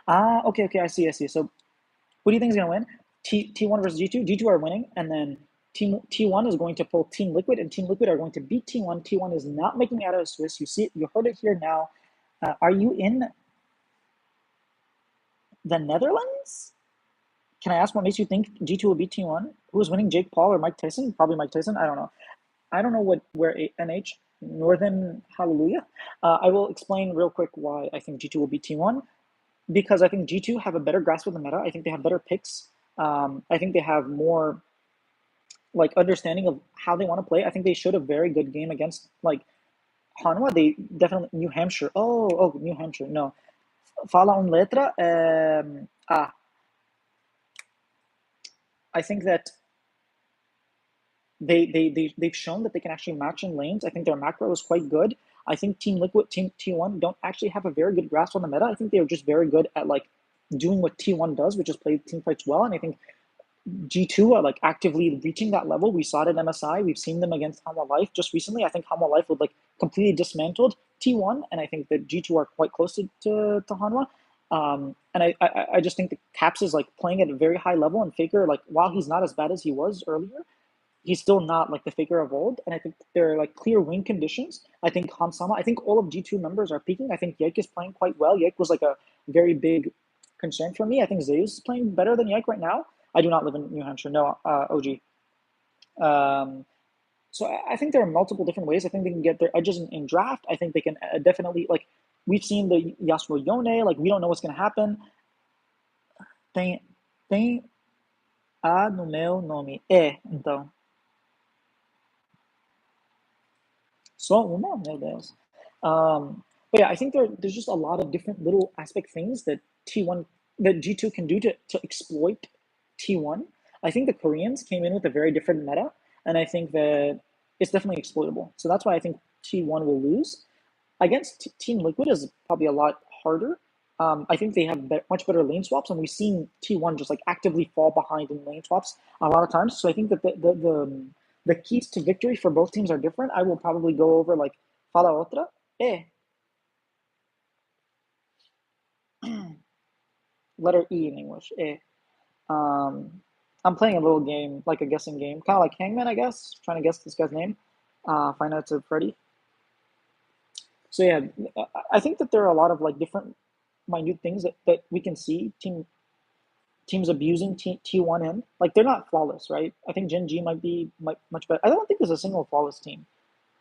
Ah, okay, I see. So, who do you think is gonna win? T1 versus G2. G2 are winning, and then T1 is going to pull Team Liquid, and Team Liquid are going to beat T1. T1 is not making it out of Swiss. You heard it here now. Are you in the Netherlands? Can I ask what makes you think G2 will beat T1? Who is winning, Jake Paul or Mike Tyson? Probably Mike Tyson. I don't know. I don't know where NH Northern Hallelujah. I will explain real quick why I think G2 will beat T1, because I think G2 have a better grasp of the meta. I think they have better picks. I think they have more like understanding of how they want to play. I think they showed a very good game against like Hanwha. They definitely New Hampshire. Oh, New Hampshire. No, fala letra. I think that they've shown that they can actually match in lanes. I think their macro is quite good. I think Team Liquid, Team T1 don't actually have a very good grasp on the meta. I think they're just very good at like doing what T1 does, which is play team fights well. And I think G2 are like actively reaching that level. We saw it at MSI. We've seen them against Hanwha Life just recently. I think Hanwha Life would like completely dismantled T1, and I think that G2 are quite close to Hanwha. And I just think that Caps is like playing at a very high level, and Faker, like while he's not as bad as he was earlier, he's still not like the Faker of old. And I think there are like clear win conditions. I think Hansama, I think all of G2 members are peaking. I think Yike is playing quite well. Yike was like a very big concern for me. I think Zeus is playing better than Yike right now. I do not live in New Hampshire. No, OG. So I think there are multiple different ways. I think they can get their edges in draft. I think they can definitely, like, we've seen the Yasuo Yone, like, we don't know what's going to happen. Tem A no meu nome. Então. Só uma? Meu Deus. But yeah, I think there's just a lot of different little aspect things that T1 that G2 can do to exploit T1. I think the Koreans came in with a very different meta, and I think that it's definitely exploitable. So that's why I think T1 will lose. Against Team Liquid is probably a lot harder. I think they have much better lane swaps, and we've seen T1 just like actively fall behind in lane swaps a lot of times. So I think that the keys to victory for both teams are different. I will probably go over like fala outra. Letter E in English. I'm playing a little game, like a guessing game, kind of like Hangman, I guess, trying to guess this guy's name. Find out it's a Freddy. So yeah, I think that there are a lot of like different minute things that we can see teams abusing T1 in. Like they're not flawless, right? I think Gen G might be much better. I don't think there's a single flawless team,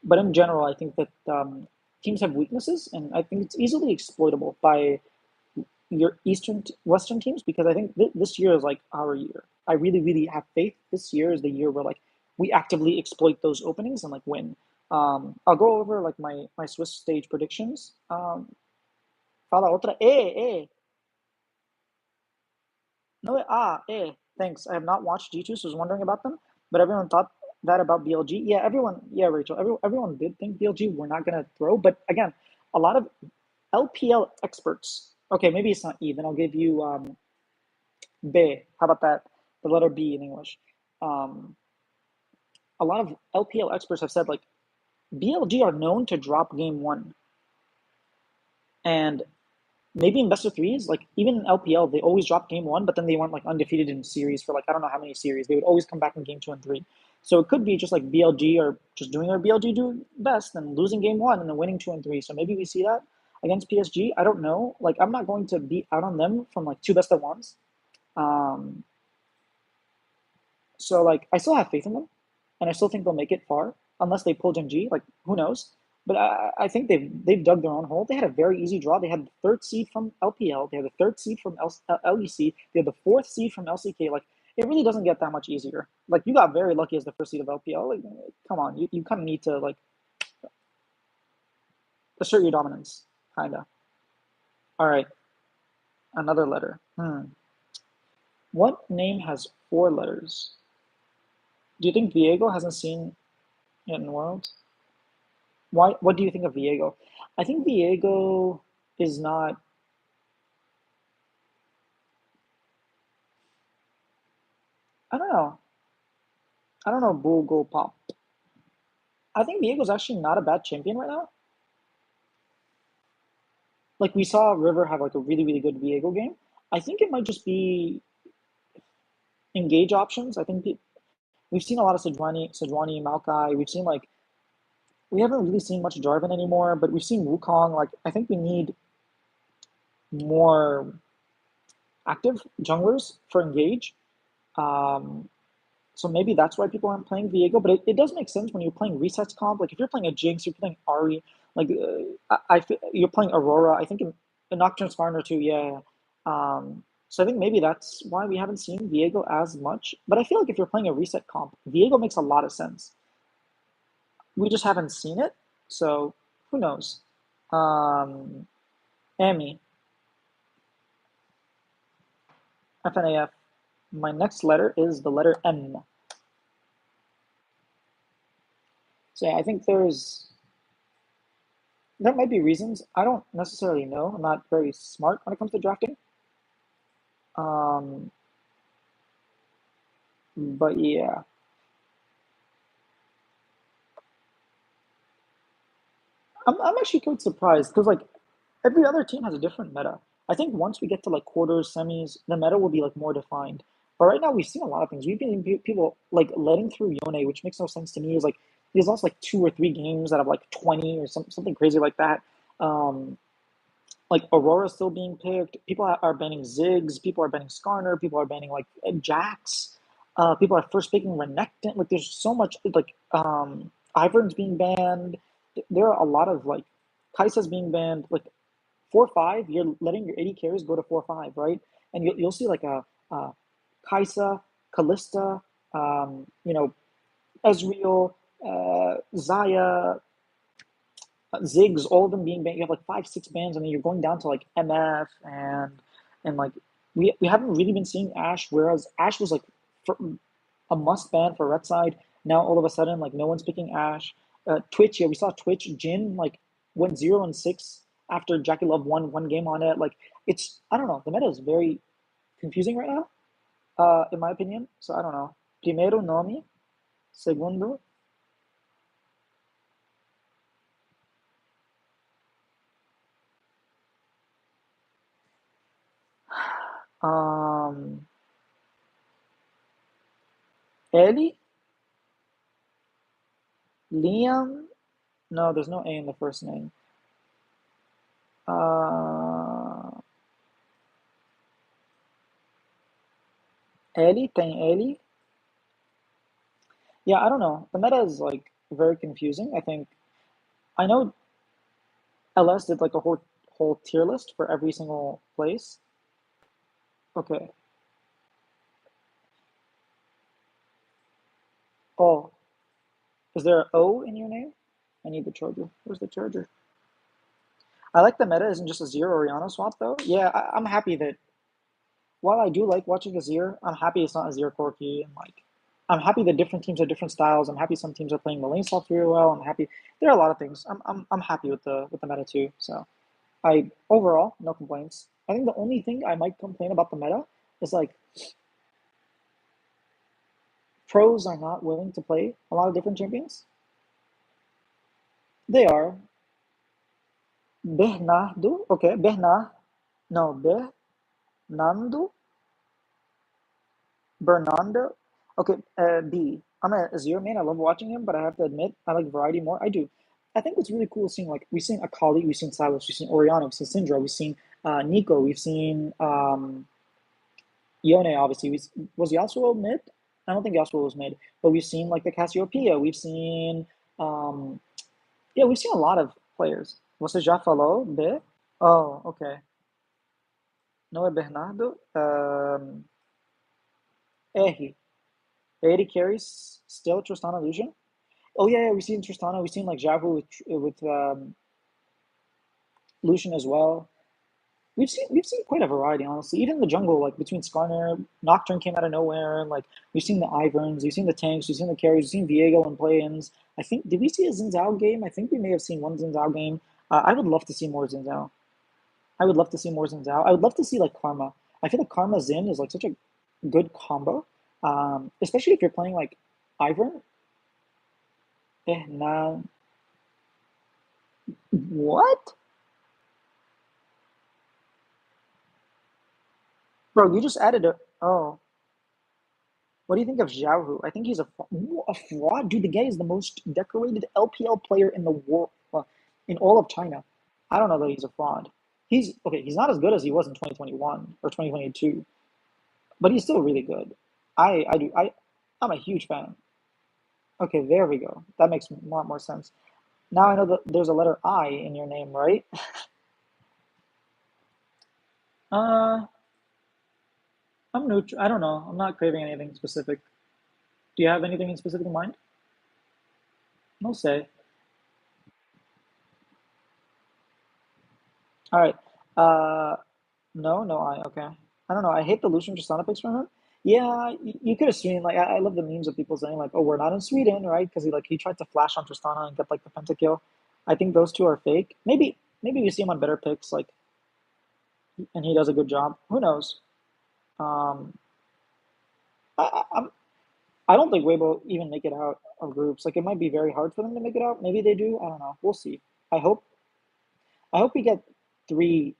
but in general, I think that teams have weaknesses, and I think it's easily exploitable by your Western teams, because I think this year is like our year. I really have faith. This year is the year where like we actively exploit those openings and like win. I'll go over like my Swiss stage predictions. Fala outra. No, thanks. I have not watched G2, so I was wondering about them. But everyone thought that about BLG. Yeah, Rachel. Everyone did think BLG were not going to throw. But again, a lot of LPL experts. Okay, maybe it's not E. Then I'll give you B. How about that? The letter B in English. A lot of LPL experts have said like BLG are known to drop game one. And maybe in best of threes, like even in LPL, they always drop game one, but then they weren't like undefeated in series for like I don't know how many series. They would always come back in game 2 and 3. So it could be just like BLG or just doing their BLG do best and losing game one and then winning 2 and 3. So maybe we see that against PSG. I don't know. Like I'm not going to beat out on them from like 2 best of ones. So like I still have faith in them, and I still think they'll make it far unless they pull Gen G. Like who knows? But I think they've dug their own hole. They had a very easy draw. They had the third seed from LPL. They had the third seed from LEC. They had the fourth seed from LCK. Like it really doesn't get that much easier. Like you got very lucky as the first seed of LPL. Like come on, you kind of need to like assert your dominance, kinda. All right, another letter. What name has 4 letters? Do you think Viego hasn't seen it in Worlds? Why? What do you think of Viego? I think Viego is not. I don't know. I don't know. Bull go pop. I think Viego's actually not a bad champion right now. Like we saw River have like a really really good Viego game. I think it might just be engage options. I think we've seen a lot of Sejuani, Maokai. We've seen like we haven't really seen much Jarvan anymore, but we've seen Wukong. Like I think we need more active junglers for engage. Um, so maybe that's why people aren't playing Viego. But it does make sense when you're playing resets comp. Like if you're playing a Jinx, you're playing Ari. Like you're playing Aurora. I think in Nocturne Skarner too. Yeah. So I think maybe that's why we haven't seen Viego as much. But I feel like if you're playing a reset comp, Viego makes a lot of sense. We just haven't seen it. So who knows? Um, Amy, FNAF. My next letter is the letter M. So yeah, I think there might be reasons. I don't necessarily know. I'm not very smart when it comes to drafting. Um, but yeah, I'm actually quite surprised because like every other team has a different meta. I think once we get to like quarters, semis, the meta will be like more defined. But right now we've seen a lot of things. We've been people like letting through Yone, which makes no sense to me. Is like he's lost like 2 or 3 games out of like 20 or something crazy like that. Um, like Aurora still being picked. People are banning Ziggs. People are banning Skarner. People are banning like Jax. People are first picking Renekton. Like there's so much like Ivern's being banned. There are a lot of like Kai'Sa's being banned. Like 4-5, you're letting your AD carries go to 4-5, right? And you'll see like a Kai'Sa, Callista, Ezreal, Zaya, Ziggs, all of them being banned. You have like 5, 6 bans, and then you're going down to like MF and like we haven't really been seeing Ashe, whereas Ashe was like for, a must ban for red side. Now all of a sudden, like no one's picking Ashe. Twitch, yeah, we saw Twitch. Jin like went 0-6 after Jackie Love won one game on it. Like it's I don't know. The meta is very confusing right now, in my opinion. So I don't know. Primero Nomi, segundo, um, Ellie, Liam. No, there's no A in the first name. Uh, Ellie, tem Ellie. Yeah, I don't know. The meta is like very confusing. I think I know LS did like a whole tier list for every single place. Okay. Oh, is there an O in your name? I need the charger. Where's the charger? I like the meta isn't just a Zero Oriana swap though. Yeah, I'm happy that while I do like watching Azir, I'm happy it's not Azir Corki and like I'm happy that different teams have different styles. I'm happy some teams are playing the lane stuff very well. I'm happy there are a lot of things. I'm happy with the meta too. So I overall no complaints. I think the only thing I might complain about the meta is like pros are not willing to play a lot of different champions. They are Bernardo, okay, no, Bernardo, Bernardo, okay, B. I'm a Azir main. I love watching him, but I have to admit, I like variety more. I do. I think it's really cool seeing like we've seen Akali, we've seen Sylas, we've seen Oriana, we've seen Syndra, we've seen Nico, we've seen Yone. Obviously, was Yasuo mid? I don't think Yasuo was mid, but we've seen like the Cassiopeia. We've seen um, yeah, we've seen a lot of players. Você já falou de? Oh, okay. Não é Bernardo. R. AD carries still Tristana Lucian. Oh yeah, we've seen Tristana. We've seen like Javu with Lucian as well. we've seen quite a variety, honestly. Even in the jungle, like between Skarner, Nocturne came out of nowhere, and like we've seen the Iverns, we've seen the tanks, we've seen the carries, we've seen Viego and play-ins. I think did we see a Xin game? I think we may have seen one Xin game. I would love to see more Xin. I would love to see more Xin. I would love to see like Karma. I feel like Karma Xin is like such a good combo, especially if you're playing like Ivern. Nah. What? Bro, you just added a. Oh. What do you think of Xiaohu? I think he's a fraud. Dude, the guy is the most decorated LPL player in the world, in all of China. I don't know that he's a fraud. He's okay. He's not as good as he was in 2021 or 2022, but he's still really good. I do. I'm a huge fan. Okay, there we go. That makes a lot more sense. Now I know that there's a letter I in your name, right? Uh, I'm neutral. I don't know. I'm not craving anything specific. Do you have anything in specific in mind? No say. All right. Uh, no, no, okay. I don't know. I hate the Lucian Tristana pics from him. Yeah, you could have seen like I love the memes of people saying like, "Oh, we're not in Sweden, right?" Because he tried to flash on Tristana and get like the pentakill. I think those two are fake. Maybe we see him on better picks, like, and he does a good job. Who knows? Um, I'm I don't think Weibo even make it out of groups. Like it might be very hard for them to make it out. Maybe they do. I don't know. We'll see. I hope I hope we get three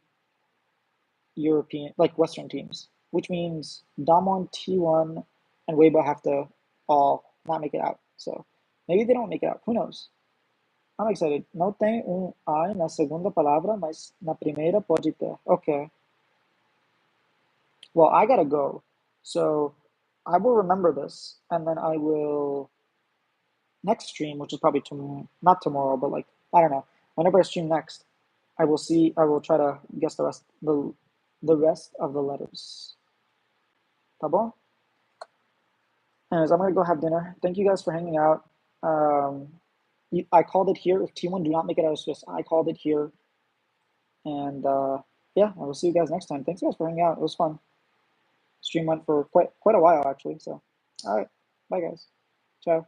European, like Western teams, which means Damwon, T1, and Weibo have to all not make it out. So maybe they don't make it out. Who knows? I'm excited. No tem I na segunda palavra, mas na primeira pode ter. Okay. Well, I gotta go. So I will remember this, and then I will next stream, which is probably not tomorrow, but like I don't know, whenever I stream next, I will see. I will try to guess the rest of the letters. Tá bom? Anyways, I'm gonna go have dinner. Thank you guys for hanging out. Um, I called it here. If T1 do not make it out of Swiss, I called it here. And yeah, I will see you guys next time. Thanks guys for hanging out. It was fun. Stream went for quite a while actually. So, all right, bye guys. Ciao.